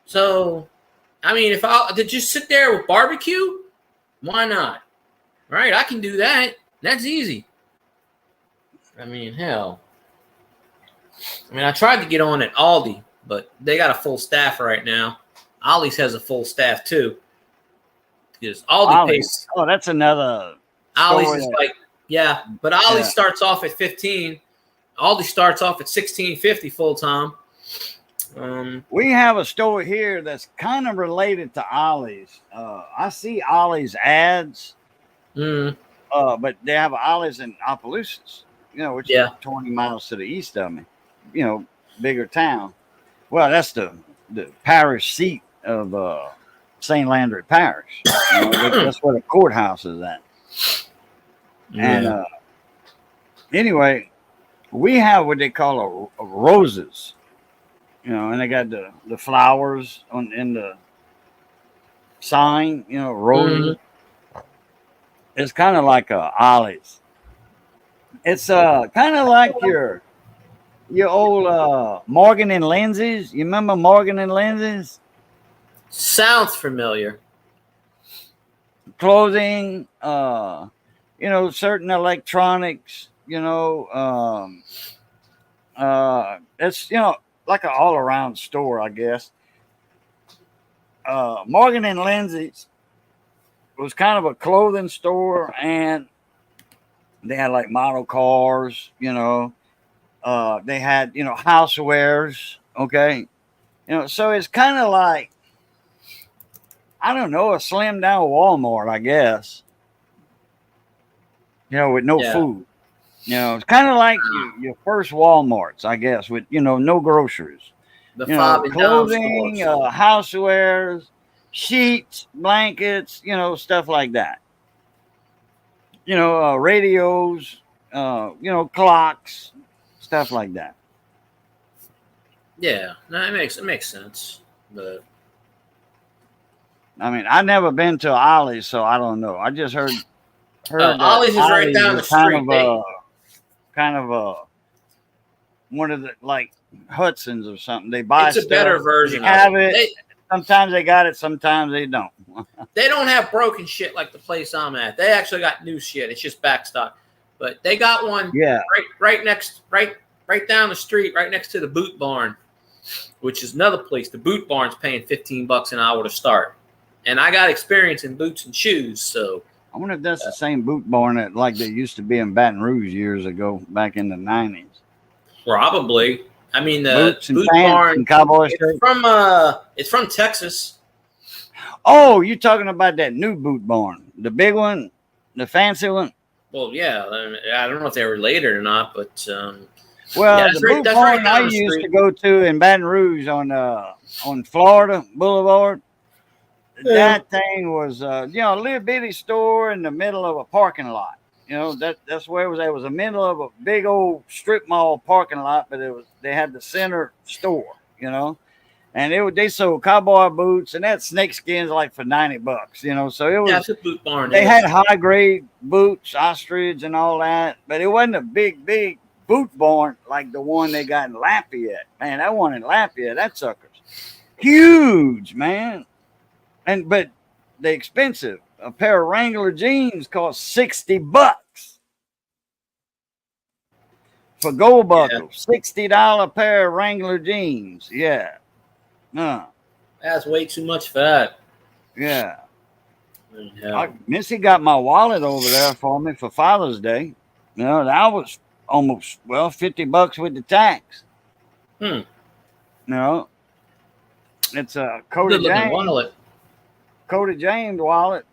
So, I mean, if I to just sit there with barbecue, why not? Right? I can do that. That's easy. I mean, hell. I tried to get on at Aldi, but they got a full staff right now. Ollie's has a full staff too. Because Aldi pays. Oh, that's another. Ollie's is like, yeah, but Aldi starts off at 15. Aldi starts off at $16.50 full time. We have a store here that's kind of related to Ollie's. I see Ollie's ads, but they have Ollie's in Opelousas, which is 20 miles to the east of me. Bigger town. Well, that's the parish seat of St. Landry Parish. That's where the courthouse is at. And anyway, we have what they call a roses, and they got the flowers in the sign, roses. It's kind of like a Ollie's. It's kind of like your old Morgan and Lindsay's. You remember Morgan and Lindsay's? Sounds familiar. Clothing, certain electronics, it's, like an all around store, I guess. Morgan and Lindsay's was kind of a clothing store, and they had like model cars, they had, housewares. Okay. So it's kind of like, I don't know, a slim down Walmart, I guess. With no food. It's kind of like your first Walmarts, I guess, with, no groceries. The clothing, housewares, sheets, blankets, stuff like that. Radios, clocks, stuff like that. Yeah, no, it makes sense. But I've never been to Ollie's, so I don't know. I just heard Ollie's is right down the street. Kind of one of the like Hudson's or something. They buy. It's a better version. Have it. Sometimes they got it. Sometimes they don't. They don't have broken shit like the place I'm at. They actually got new shit. It's just backstock. But they got one. Right down the street, right next to the Boot Barn, which is another place. The Boot Barn's paying $15 an hour to start. And I got experience in boots and shoes, so I wonder if that's the same boot barn that like they used to be in Baton Rouge years ago, back in the 90s. Probably. I mean, the Boots and Boot pants Barn. and cowboy shirts. It's from Texas. Oh, you're talking about that new boot barn, the big one, the fancy one. Well, yeah. I don't know if they're related or not, but Well, yeah, the boot that's right barn I down the used street. to go to in Baton Rouge on Florida Boulevard. Yeah. That thing was a little bitty store in the middle of a parking lot. That's where it was. It was the middle of a big old strip mall parking lot, but they had the center store. And they sold cowboy boots and that snake skins like for $90. So it was. Yeah, it's a Boot Barn. They had high grade boots, ostrich, and all that, but it wasn't a big boot barn like the one they got in Lafayette. Man, that one in Lafayette, that sucker's huge, man. But they expensive. A pair of Wrangler jeans cost $60 for gold buckles. $60 pair of Wrangler jeans. Yeah. That's way too much for that. Yeah. Yeah. Missy got my wallet over there for me for Father's Day. That was almost $50 with the tax. It's a Cody James wallet. Cody James wallet.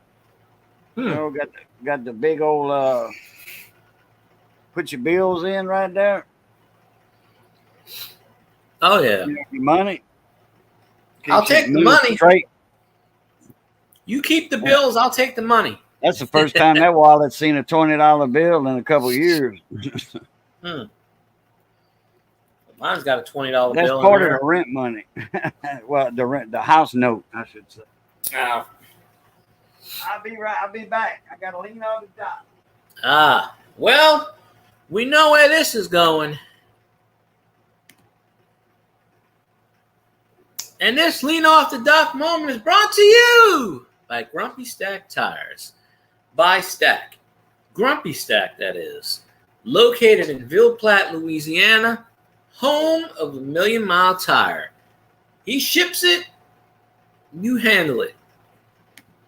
Got the big old put your bills in right there. Oh yeah. Your money. I'll take the money. Straight. You keep the bills, I'll take the money. That's the first time that wallet's seen a $20 bill in a couple of years. Mine's got a $20 bill. That's part of the rent money. Well, the house note, I should say. Oh. I'll be back. I gotta lean on the top. Well, we know where this is going. And this lean off the dock moment is brought to you by Grumpy Stack Tires. By Stack. Grumpy Stack, that is. Located in Ville Platte, Louisiana, home of the Million Mile Tire. He ships it, you handle it.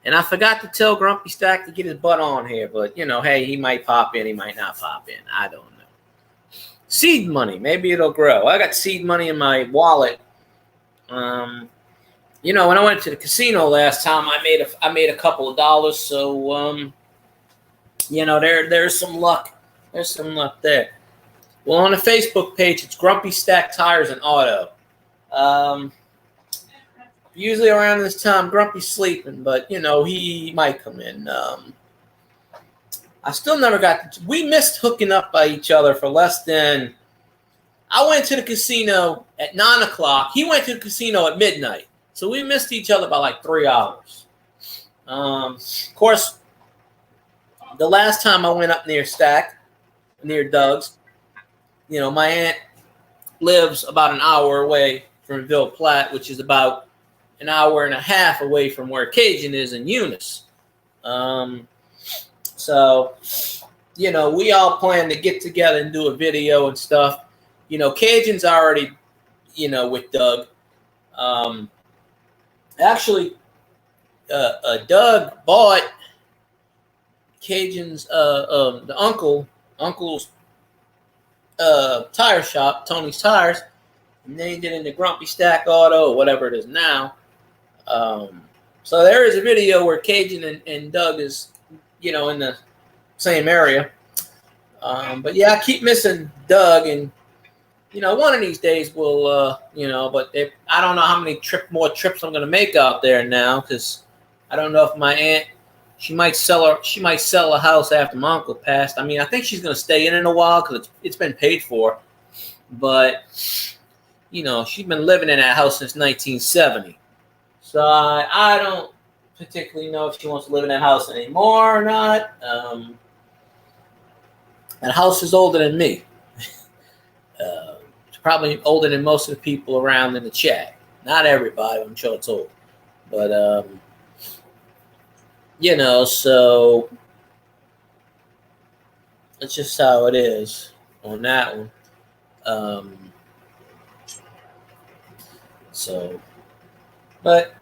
And I forgot to tell Grumpy Stack to get his butt on here, but, hey, he might pop in, he might not pop in. I don't know. Seed money, maybe it'll grow. I got seed money in my wallet. When I went to the casino last time, I made a couple of dollars. So, there's some luck. There's some luck there. Well, on the Facebook page, it's Grumpy Stack Tires and Auto. Usually around this time, Grumpy's sleeping, but, he might come in. I still never we missed hooking up by each other for less than, I went to the casino at 9 o'clock. He went to the casino at midnight. So we missed each other by like 3 hours. Of course, the last time I went up near Doug's, my aunt lives about an hour away from Ville Platte, which is about an hour and a half away from where Cajun is in Eunice. So, we all plan to get together and do a video and stuff. Cajun's already, with Doug. Actually, Doug bought Cajun's, the uncle's tire shop, Tony's Tires, and named it into Grumpy Stack Auto, or whatever it is now. So there is a video where Cajun and Doug is, in the same area. But yeah, I keep missing Doug, and one of these days we'll, but I don't know how many more trips I'm going to make out there now, because I don't know if my aunt, she might sell a house after my uncle passed. I mean, I think she's going to stay in a while because it's been paid for, but she's been living in that house since 1970. So I don't particularly know if she wants to live in that house anymore or not. That house is older than me. It's probably older than most of the people around in the chat. Not everybody, I'm sure it's old. But, so it's just how it is on that one. But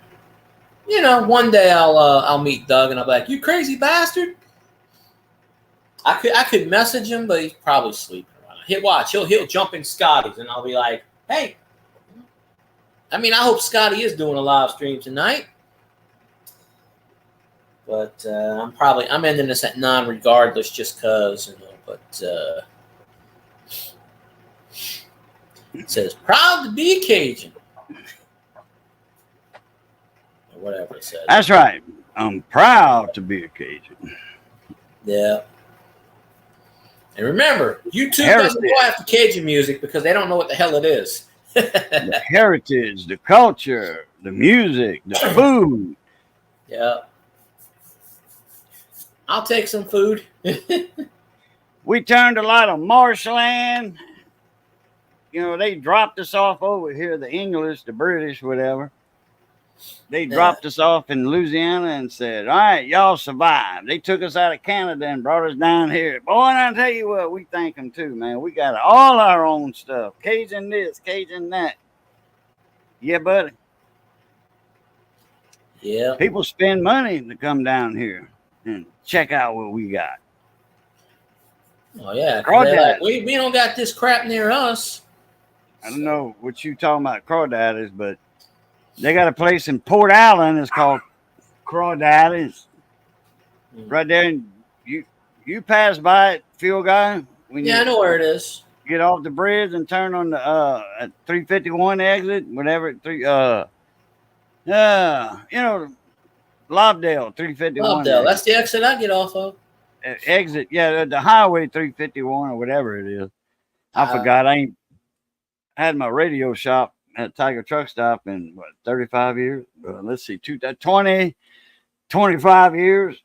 You know, one day I'll meet Doug and I'll be like, "You crazy bastard." I could message him, but he's probably sleeping. He'll jump in Scotty's and I'll be like, "Hey." I mean, I hope Scotty is doing a live stream tonight. But I'm ending this at non-regardless just cause, you know. But it says proud to be a Cajun, or whatever it says. That's right. I'm proud to be a Cajun. Yeah. And remember, YouTube doesn't go after Cajun music because they don't know what the hell it is. The heritage, the culture, the music, the food. Yeah. I'll take some food. We turned a lot of marshland. You know, they dropped us off over here, the English, the British, whatever. They dropped us off in Louisiana and said, all right, y'all survived. They took us out of Canada and brought us down here. Boy, and I tell you what, we thank them too, man. We got all our own stuff. Cajun this, Cajun that. Yeah, buddy. Yeah. People spend money to come down here and check out what we got. Oh, yeah. Like, we don't got this crap near us. I don't know what you talking about, crawdaddies, but they got a place in Port Allen. It's called Crawdaddies. Right there. And you pass by it, Field Guy. I know where it is. Get off the bridge and turn on the 351 exit, whatever. You know, Lobdell 351. Lobdell. That's the exit I get off of. Exit, yeah, the highway 351 or whatever it is. I forgot. I had my radio shop at Tiger Truck Stop in 35 years. Let's see, 20, 25 years.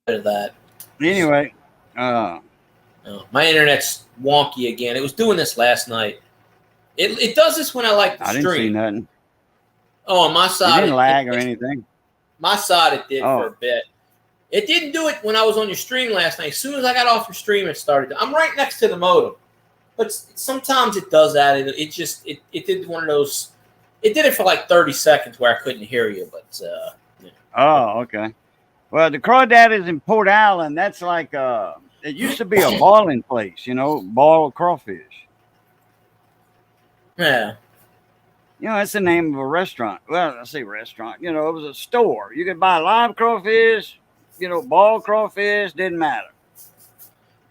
Of that. Anyway, my internet's wonky again. It was doing this last night. It does this when I like the stream. I didn't see nothing. Oh, on my side, it didn't lag or anything. My side, it did for a bit. It didn't do it when I was on your stream last night. As soon as I got off your stream, it started. I'm right next to the modem, but sometimes it does that. It did one of those. It did it for like 30 seconds where I couldn't hear you. But yeah. Oh, okay. Well, the Crawdaddies in Port Allen. That's like it used to be a balling place. You know, ball crawfish. Yeah. You know, that's the name of a restaurant. Well, I say restaurant. You know, it was a store. You could buy live crawfish, you know, ball crawfish, didn't matter.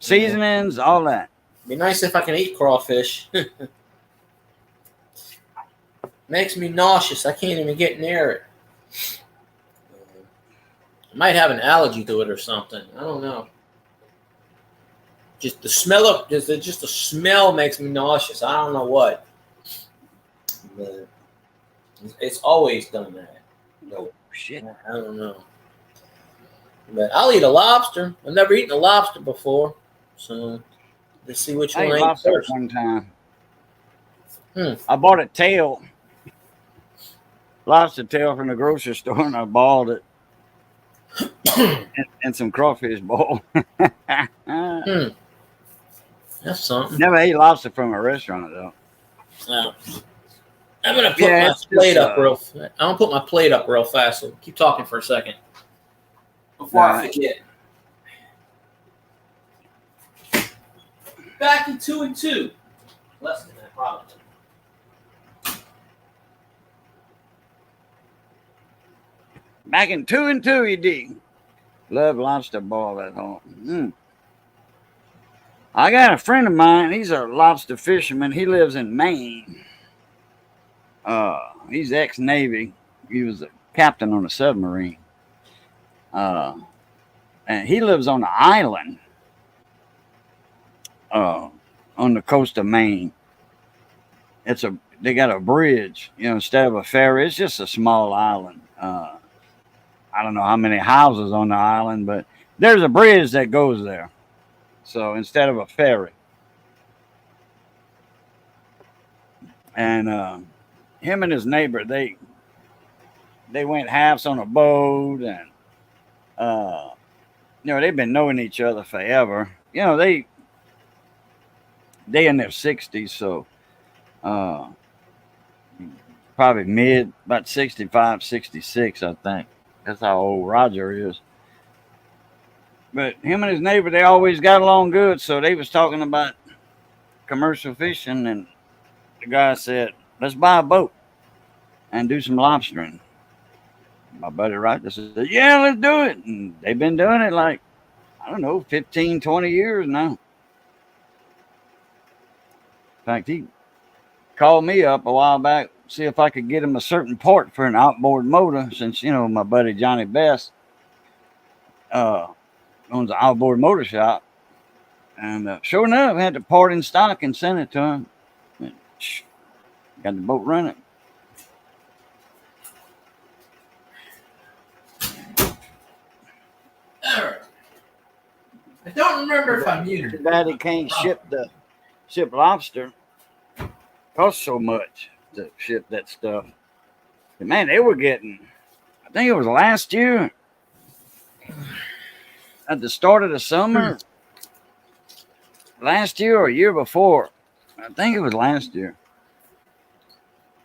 Seasonings, all that. Be nice if I can eat crawfish. Makes me nauseous. I can't even get near it. I might have an allergy to it or something. I don't know. Just the smell of just the smell makes me nauseous. I don't know what. But it's always done that. No shit. I don't know. But I'll eat a lobster. I've never eaten a lobster before. So let's see which one I ate lobster first. One time. I bought a tail. Lobster tail from the grocery store and I balled it. and some crawfish ball. That's something. Never ate lobster from a restaurant though. I'm gonna put my plate up real. I'm gonna put my plate up real fast. So keep talking for a second before I forget. Back in 2 and 2. Less than that, probably. Back in 2 and 2, you dig. Love lobster ball at home. I got a friend of mine. He's a lobster fisherman. He lives in Maine. He's ex-Navy. He was a captain on a submarine. And he lives on an island on the coast of Maine. They got a bridge, you know, instead of a ferry. It's just a small island. I don't know how many houses on the island, but there's a bridge that goes there. So instead of a ferry. And him and his neighbor, they went halves on a boat, and you know, they've been knowing each other forever. You know, they in their 60s, so probably about 65, 66, I think. That's how old Roger is. But him and his neighbor, they always got along good. So they was talking about commercial fishing, and the guy said, "Let's buy a boat and do some lobstering." My buddy Roger said, "Yeah, let's do it." And they've been doing it like, I don't know, 15, 20 years now. In fact, he called me up a while back, see if I could get him a certain part for an outboard motor, since, my buddy Johnny Best owns an outboard motor shop. And sure enough, I had the part in stock and sent it to him. And, got the boat running. I don't remember if I muted. Daddy can't ship lobster. Costs so much to ship that stuff. But man, they were getting, I think it was last year, at the start of the summer, last year or year before, I think it was last year,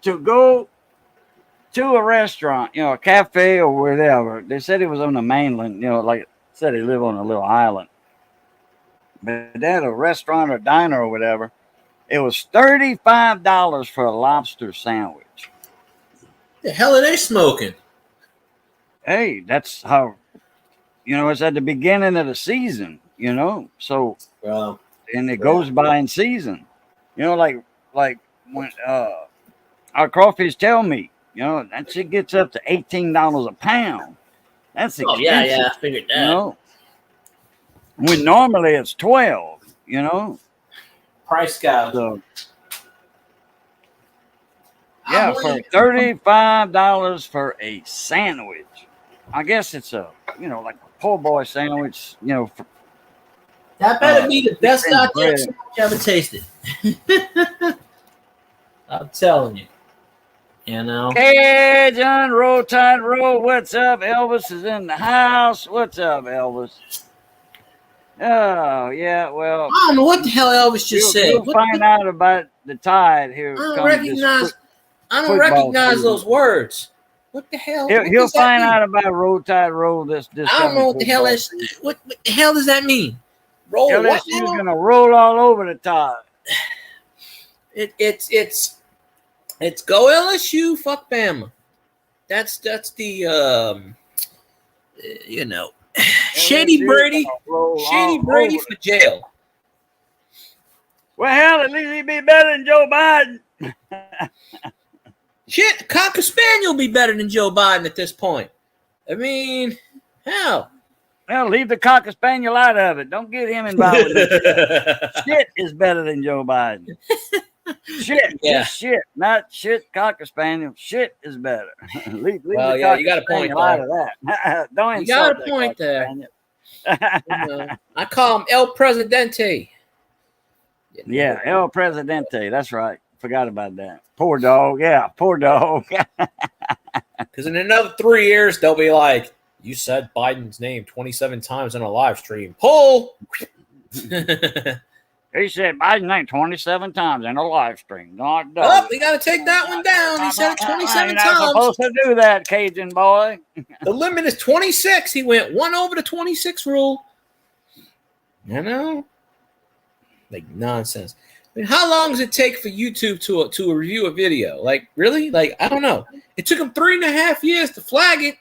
to go to a restaurant, a cafe or whatever. They said it was on the mainland, like said they live on a little island. But they had a restaurant or diner or whatever. It was $35 for a lobster sandwich. The hell are they smoking? Hey, that's how, it's at the beginning of the season, so, well, and it goes by in season, like when our crawfish tell me, that shit gets up to $18 a pound. That's expensive. Oh, yeah, I figured that. When normally it's 12, Price gouge. So, yeah, for $35 for a sandwich. I guess it's a, like a poor boy sandwich, that better be the best goddamn sandwich I ever tasted. I'm telling you. Cajun Roll Tide Roll. What's up? Elvis is in the house. What's up, Elvis? Oh, yeah, well. I don't know what the hell Elvis just said. You'll find out about the tide here. I don't recognize those words. What the hell? He'll find out about Roll Tide Roll this I don't know what the hell is. What the hell does that mean? Roll what? LSU's gonna roll all over the tide. It's go LSU, fuck Bama. That's the Shady Brady for jail. Well, hell, at least he'd be better than Joe Biden. Shit, Cocker Spaniel be better than Joe Biden at this point. I mean, hell. Well, leave the Cocker Spaniel out of it. Don't get him involved with it. Shit is better than Joe Biden. Shit, just shit, not shit. Cocker Spaniel, shit is better. leave well, yeah, you got a point out of that. Don't you got a point there. I call him El Presidente. Yeah, El Presidente. That's right. Forgot about that. Poor dog. Yeah, poor dog. Because in another 3 years, they'll be like, you said Biden's name 27 times on a live stream. Pull. He said Biden's name 27 times in a live stream. Oh, we got to take that one down. He said it 27 times. You're not supposed to do that, Cajun boy. The limit is 26. He went one over the 26 rule. Like nonsense. I mean, how long does it take for YouTube to review a video? Like, really? Like, I don't know. It took them 3.5 years to flag it.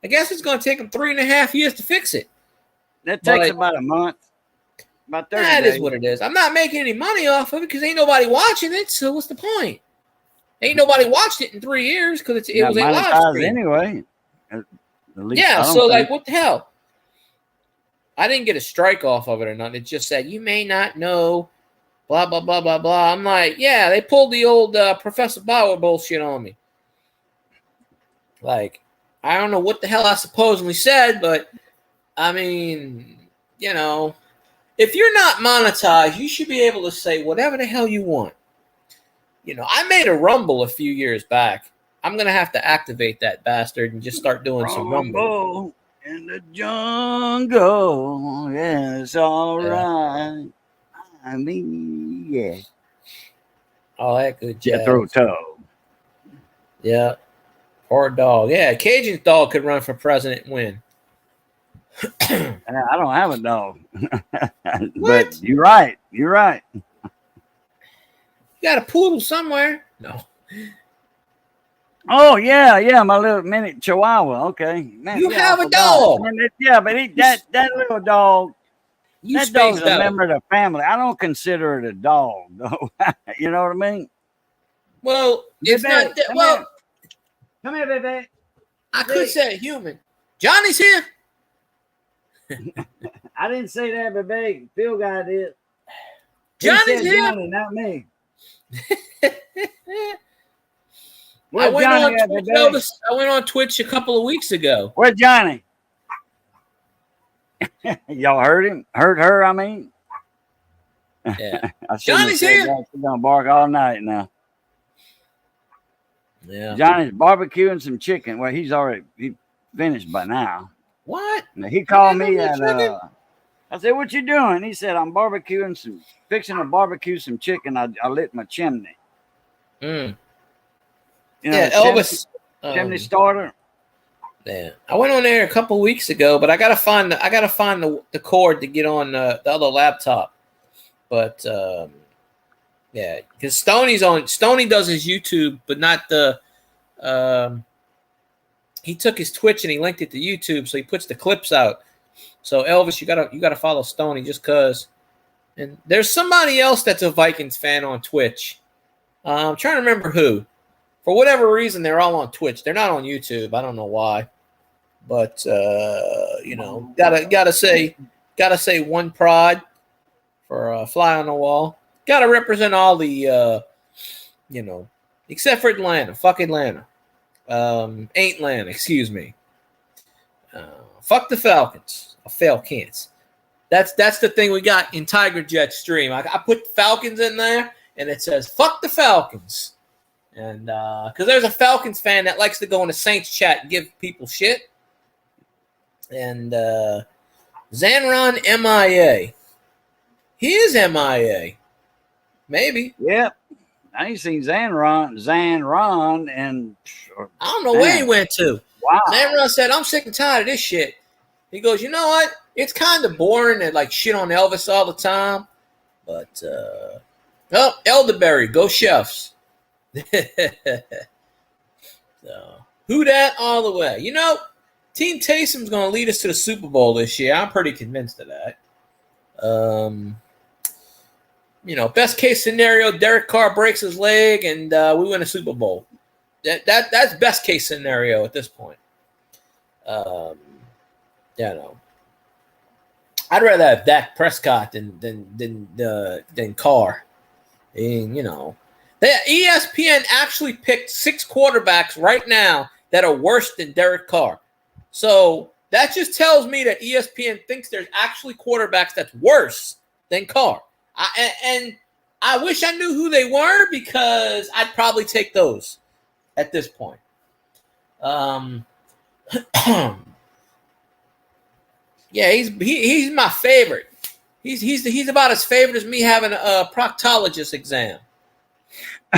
I guess it's going to take them 3.5 years to fix it. That takes about a month. About 30 That days. is what it is. I'm not making any money off of it because ain't nobody watching it. So what's the point? Ain't nobody watched it in 3 years because it was a live stream anyway. Yeah. So like, what the hell? I didn't get a strike off of it or nothing. It just said you may not know. Blah blah blah blah blah. I'm like, yeah, they pulled the old Professor Bauer bullshit on me. Like, I don't know what the hell I supposedly said, but I mean, if you're not monetized, you should be able to say whatever the hell you want. I made a Rumble a few years back. I'm going to have to activate that bastard and just start doing some Rumble. In the jungle, yeah, it's all right. I mean, yeah. All that good jazz. Jethro Tull. Yeah. Or a dog. Yeah, Cajun's dog could run for president and win. I don't have a dog. But What? you're right. You're right. You got a poodle somewhere. No. Oh yeah, my little mini Chihuahua. Okay, man. You Yeah, I have a forgot. dog. Man, but that little dog. You That dog's spaced a out. member of the family. I don't consider it a dog, though. You know what I mean? Well, it's Baby, not that. come Well, here. Come here, baby. I could say human. Johnny's here. I didn't say that, baby. Phil guy did. Johnny's here. Johnny, not me. I Where's went Johnny on at, Twitch, baby? Elvis. I went on Twitch a couple of weeks ago. Where's Johnny? Y'all heard him? Heard her, I mean? Yeah. I shouldn't have Johnny's said here. that. She's going to bark all night now. Yeah. Johnny's barbecuing some chicken. Well, he finished by now. What? Now, he called me at. I said, "What you doing?" He said, "I'm fixing to barbecue some chicken. I lit my chimney." Mm. You know, Yeah, Elvis. chimney starter. Yeah, I went on there a couple weeks ago, but I gotta find the cord to get on the other laptop. But yeah, because Stoney does his YouTube, but not the. He took his Twitch and he linked it to YouTube, so he puts the clips out. So Elvis, you gotta follow Stoney just cause. And there's somebody else that's a Vikings fan on Twitch. I'm trying to remember who. For whatever reason, they're all on Twitch. They're not on YouTube. I don't know why. But gotta say one prod for a fly on the wall. Gotta represent all the except for Atlanta. Fuck Atlanta. Ain't Atlanta, excuse me. Fuck the Falcons. Falcons. That's the thing we got in Tiger Jet stream. I put Falcons in there, and it says "fuck the Falcons," and because there's a Falcons fan that likes to go in the Saints chat and give people shit, and Zanron MIA. He is MIA, maybe. Yep, I ain't seen Zanron, and I don't know where he went to. Wow. Zanron said, "I'm sick and tired of this shit." He goes, "You know what? It's kind of boring to like shit on Elvis all the time." But Elderberry, go Chefs. So, who that all the way? You know, Team Taysom's going to lead us to the Super Bowl this year. I'm pretty convinced of that. Best case scenario, Derek Carr breaks his leg and we win a Super Bowl. That's best case scenario at this point. I'd rather have Dak Prescott than Carr. And, ESPN actually picked 6 quarterbacks right now that are worse than Derek Carr. So that just tells me that ESPN thinks there's actually quarterbacks that's worse than Carr. And I wish I knew who they were because I'd probably take those at this point. Yeah, he's my favorite. He's about as favorite as me having a proctologist exam.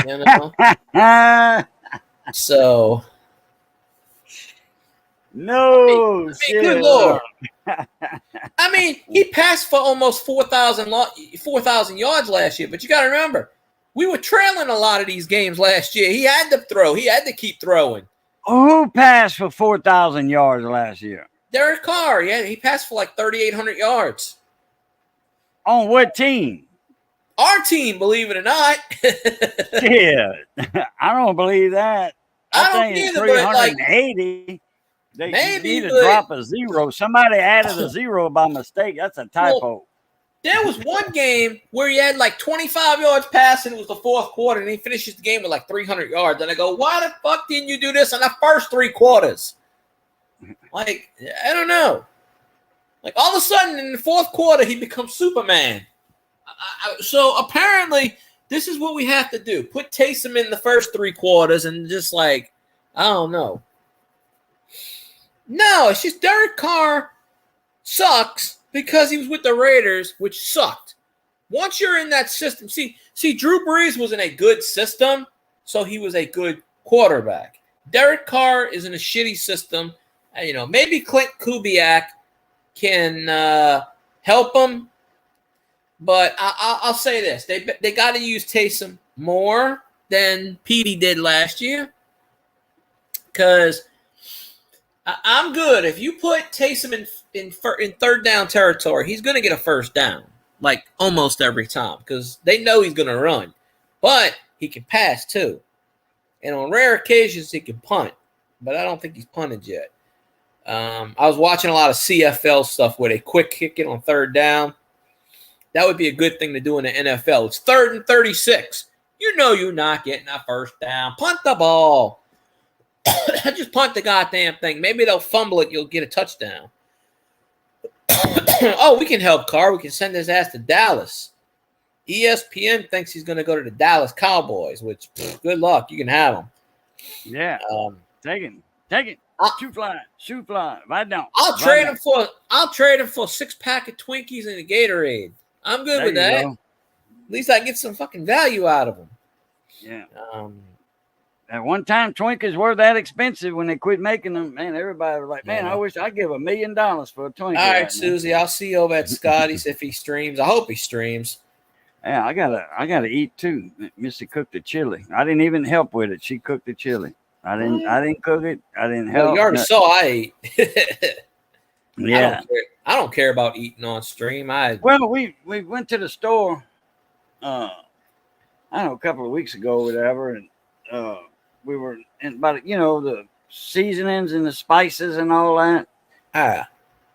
You know? So no shit. Good Lord. I mean, he passed for almost 4,000 yards last year, but you got to remember, we were trailing a lot of these games last year. He had to throw. He had to keep throwing. Who passed for 4,000 yards last year? Derek Carr. Yeah, he passed for like 3,800 yards. On what team? Our team, believe it or not. Yeah, I don't believe that. I don't either, but like 380. They maybe need to drop a zero. Somebody added a zero by mistake. That's a typo. Well, there was one game where he had like 25 yards passing. It was the fourth quarter, and he finishes the game with like 300 yards. And I go, why the fuck didn't you do this in the first 3 quarters? Like, I don't know. Like, all of a sudden, in the fourth quarter, he becomes Superman. So, apparently, this is what we have to do. Put Taysom in the first 3 quarters and just, like, I don't know. No, it's just Derek Carr sucks because he was with the Raiders, which sucked. Once you're in that system, see, Drew Brees was in a good system, so he was a good quarterback. Derek Carr is in a shitty system. Maybe Clint Kubiak can help him. But I'll say this. They got to use Taysom more than Petey did last year. Because I'm good. If you put Taysom in third down territory, he's going to get a first down. Like almost every time. Because they know he's going to run. But he can pass too. And on rare occasions, he can punt. But I don't think he's punted yet. I was watching a lot of CFL stuff where they quick kick it on third down. That would be a good thing to do in the NFL. It's 3rd and 36. You know you're not getting a first down. Punt the ball. Just punt the goddamn thing. Maybe they'll fumble it. You'll get a touchdown. Oh, we can help Carr. We can send his ass to Dallas. ESPN thinks he's going to go to the Dallas Cowboys, which, good luck. You can have him. Yeah. Take it. Shoot fly. Right now. I'll trade him for a 6-pack of Twinkies and a Gatorade. I'm good with that. Go. At least I get some fucking value out of them. Yeah. At one time, Twinkies were that expensive. When they quit making them, man, everybody was like, man, I wish I'd give $1 million for a Twinkie. All right, Susie, I'll see you over at Scotty's if he streams. I hope he streams. Yeah, I gotta eat too. Missy cooked the chili. I didn't even help with it. She cooked the chili. I didn't cook it. I didn't help. You already saw I ate. Yeah. I don't care about eating on stream. Well, we went to the store I don't know, a couple of weeks ago or whatever, and we were in about the seasonings and the spices and all that.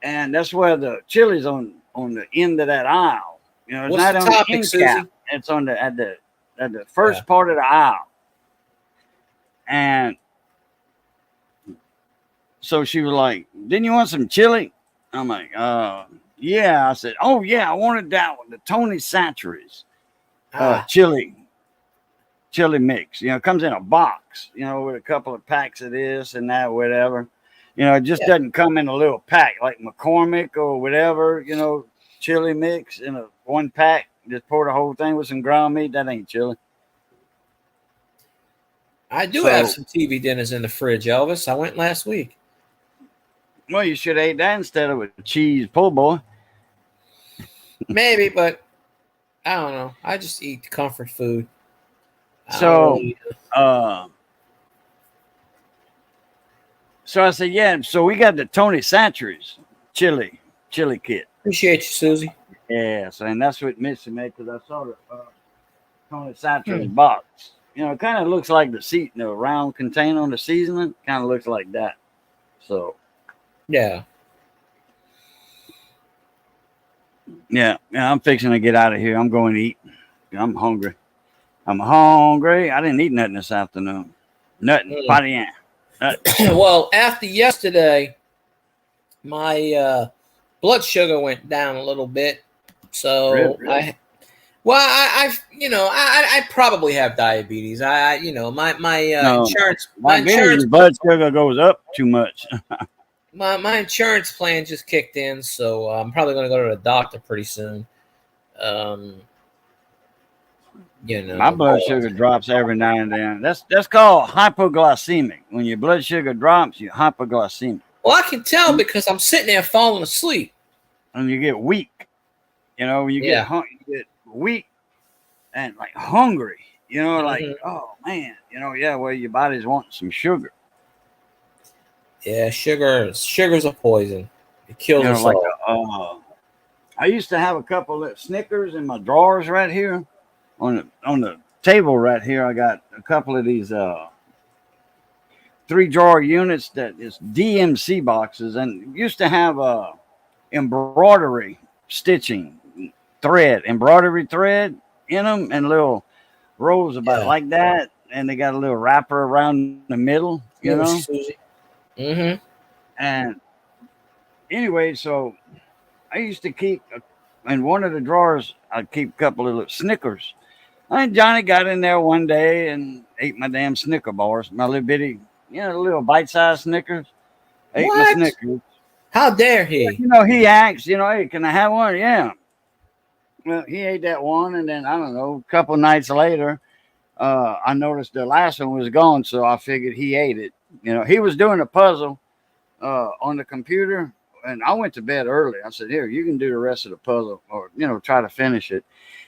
And that's where the chili's on the end of that aisle. It's what's not the on topic, the end Susie? cap. It's on at the first part of the aisle. And so she was like, "Didn't you want some chili?" I'm like, yeah. I said, "Oh yeah, I wanted that one, the Tony Satchery's chili mix. It comes in a box, with a couple of packs of this and that, whatever. It just doesn't come in a little pack like McCormick or whatever, chili mix in a 1 pack. Just pour the whole thing with some ground meat. That ain't chili." I do have some TV dinners in the fridge, Elvis. I went last week. Well, you should have ate that instead of a cheese po' boy. Maybe, but I don't know. I just eat comfort food. So I said, yeah. So we got the Tony Satchery's chili kit. Appreciate you, Susie. Yeah, so and that's what Missy made because I saw the Tony Satchery's box. It kind of looks like the round container on the seasoning. Kind of looks like that. So, yeah. Yeah, I'm fixing to get out of here. I'm going to eat. I'm hungry. I didn't eat nothing this afternoon. Nothing. Party Well, after yesterday, my blood sugar went down a little bit. So really? I probably have diabetes. Insurance. My insurance blood sugar goes up too much. my insurance plan just kicked in, so I'm probably going to go to the doctor pretty soon. My blood sugar drops every now and then. That's called hypoglycemic. When your blood sugar drops, you're hypoglycemic. Well, I can tell because I'm sitting there falling asleep, and you get weak. When you get weak and like hungry, like, oh man, well, your body's wanting some sugar. Yeah, sugar's a poison. It kills us all. I used to have a couple of Snickers in my drawers right here on the table right here. I got a couple of these 3-drawer units that is DMC boxes, and used to have embroidery thread in them, and little rolls about like that, and they got a little wrapper around the middle, Susie. And anyway, so I used to keep in one of the drawers, I'd keep a couple of little Snickers. And Johnny got in there one day and ate my damn Snicker bars, my little bitty, little bite-sized Snickers. Ate my Snickers. How dare he? He asked, hey, can I have one? Yeah. Well, he ate that one, and then, I don't know, a couple nights later, I noticed the last one was gone, so I figured he ate it. You know, he was doing a puzzle on the computer, and I went to bed early. I said, "Here, you can do the rest of the puzzle, or try to finish it."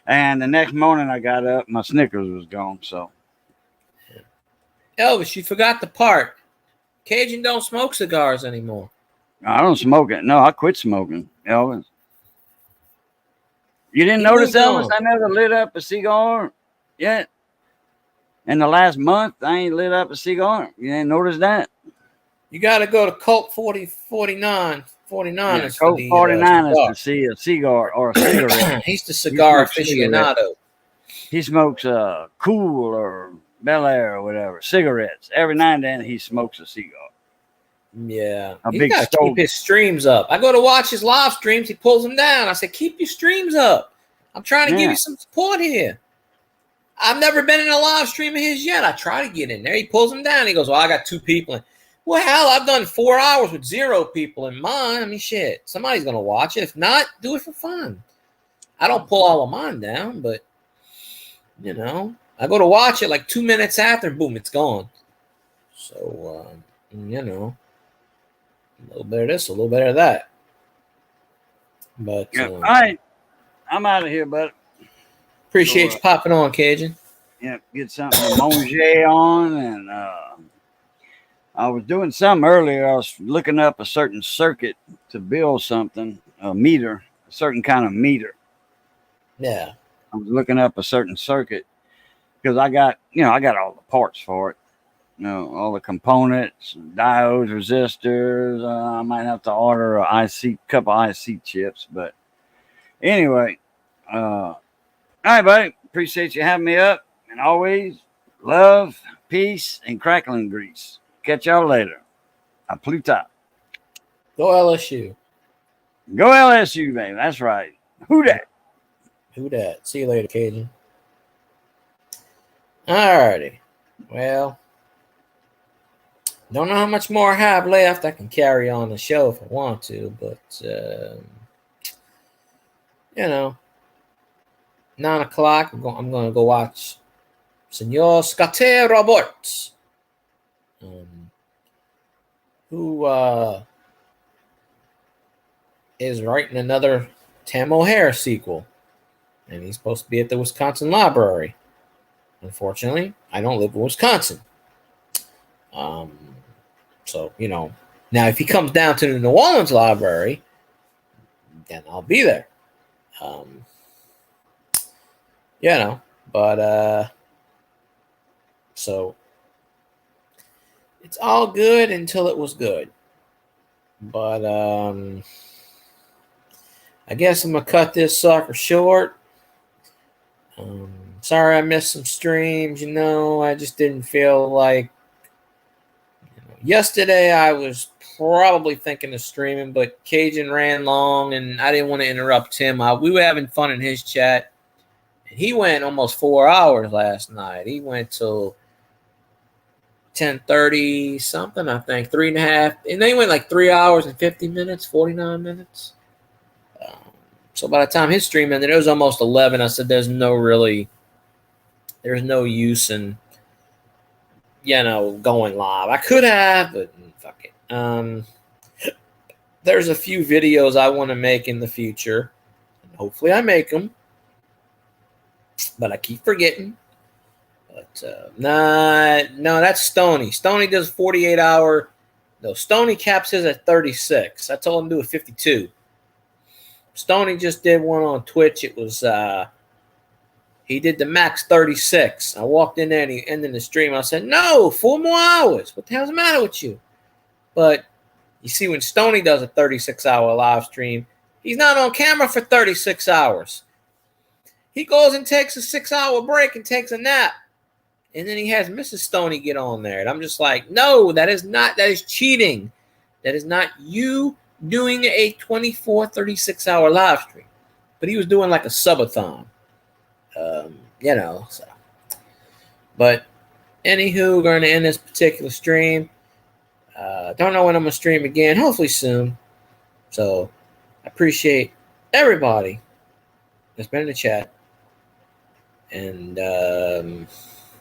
And the next morning, I got up, my Snickers was gone. So, Elvis, you forgot the part. Cajun don't smoke cigars anymore. I don't smoke it. No, I quit smoking, Elvis. You didn't He notice, moved Elvis? on. I never lit up a cigar yet. In the last month, I ain't lit up a cigar. You didn't notice that? You got to go to Colt 49. 49 Yeah, is for Colt the 49 is cigar. to see a cigar or a cigarette. He's the cigar smokes cigarettes. aficionado. He smokes Cool or Bel Air or whatever, cigarettes. Every now and then he smokes a cigar. Yeah. A He's big got to stove. keep his streams up. I go to watch his live streams. He pulls them down. I said, keep your streams up. I'm trying to give you some support here. I've never been in a live stream of his yet. I try to get in there. He pulls them down. He goes, well, I got 2 people. Well, hell, I've done 4 hours with 0 people in mine. I mean, shit. Somebody's going to watch it. If not, do it for fun. I don't pull all of mine down, but, I go to watch it like 2 minutes after, boom, it's gone. So, a little bit of this, a little bit of that. But, Yeah. All right. I'm out of here, bud. Appreciate you popping on, Cajun. Yeah, get something to Monge on. And I was doing something earlier. I was looking up a certain circuit to build something, a meter, a certain kind of meter. Yeah. I was looking up a certain circuit because I got all the parts for it. All the components, diodes, resistors. I might have to order a couple IC chips, but anyway, all right, buddy. Appreciate you having me up, and always love, peace, and crackling grease. Catch y'all later. A Pluta. Go LSU. Go LSU, baby. That's right. Who dat? Who dat? See you later, Cajun. Alrighty. Well, don't know how much more I have left. I can carry on the show if I want to, but 9 o'clock. I'm going to go watch Senor Scate Roberts, who is writing another Tam O'Hare sequel, and he's supposed to be at the Wisconsin Library. Unfortunately, I don't live in Wisconsin. So, now if he comes down to the New Orleans Library, then I'll be there. But so it's all good until it was good. But I guess I'm gonna cut this sucker short. Sorry I missed some streams. I just didn't feel like. Yesterday I was probably thinking of streaming, but Cajun ran long, and I didn't want to interrupt him. We were having fun in his chat. He went almost 4 hours last night. He went till 10:30 something, I think, 3.5, and then he went like 3 hours and 50 minutes, 49 minutes. So by the time his stream ended, it was almost 11. I said, there's no use in, going live. I could have, but fuck it. There's a few videos I want to make in the future. Hopefully I make them. But I keep forgetting. But no, that's Stony. Stony does 48-hour. No, Stony caps his at 36. I told him to do a 52. Stony just did one on Twitch. It was he did the max 36. I walked in there and he ended the stream. I said, no, 4 more hours. What the hell's the matter with you? But you see, when Stony does a 36-hour live stream, he's not on camera for 36 hours. He goes and takes a 6-hour break and takes a nap. And then he has Mrs. Stoney get on there. And I'm just like, no, that is cheating. That is not you doing a 24, 36-hour live stream. But he was doing like a subathon. So. But anywho, we're going to end this particular stream. Don't know when I'm going to stream again. Hopefully soon. So I appreciate everybody that's been in the chat. And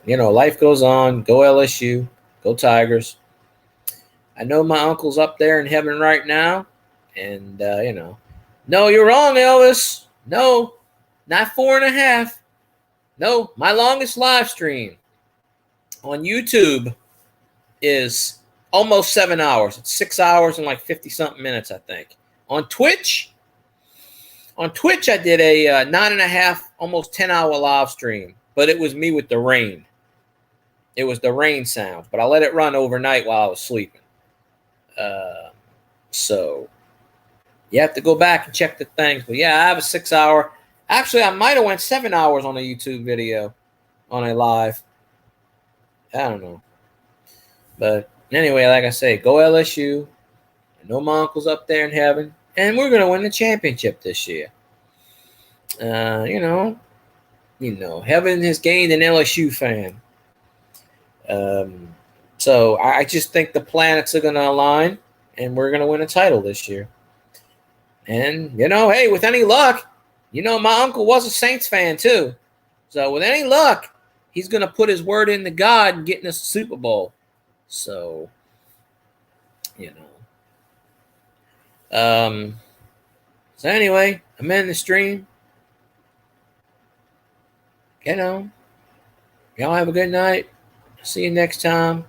life goes on. Go LSU. Go Tigers. I know my uncle's up there in heaven right now. And, no, you're wrong, Elvis. No, not 4.5. No, my longest live stream on YouTube is almost 7 hours. It's 6 hours and like 50-something minutes, I think. On Twitch, I did a 9.5, almost 10-hour live stream, but it was me with the rain. It was the rain sound, but I let it run overnight while I was sleeping. So you have to go back and check the things. But yeah, I have a 6-hour. Actually, I might have went 7 hours on a YouTube video on a live. I don't know. But anyway, like I say, go LSU. I know my uncle's up there in heaven. And we're going to win the championship this year. Heaven has gained an LSU fan. So I just think the planets are going to align. And we're going to win a title this year. And, hey, with any luck, my uncle was a Saints fan too. So with any luck, he's going to put his word into God and getting us a Super Bowl. So, So anyway, I'm in the stream. Y'all have a good night. See you next time.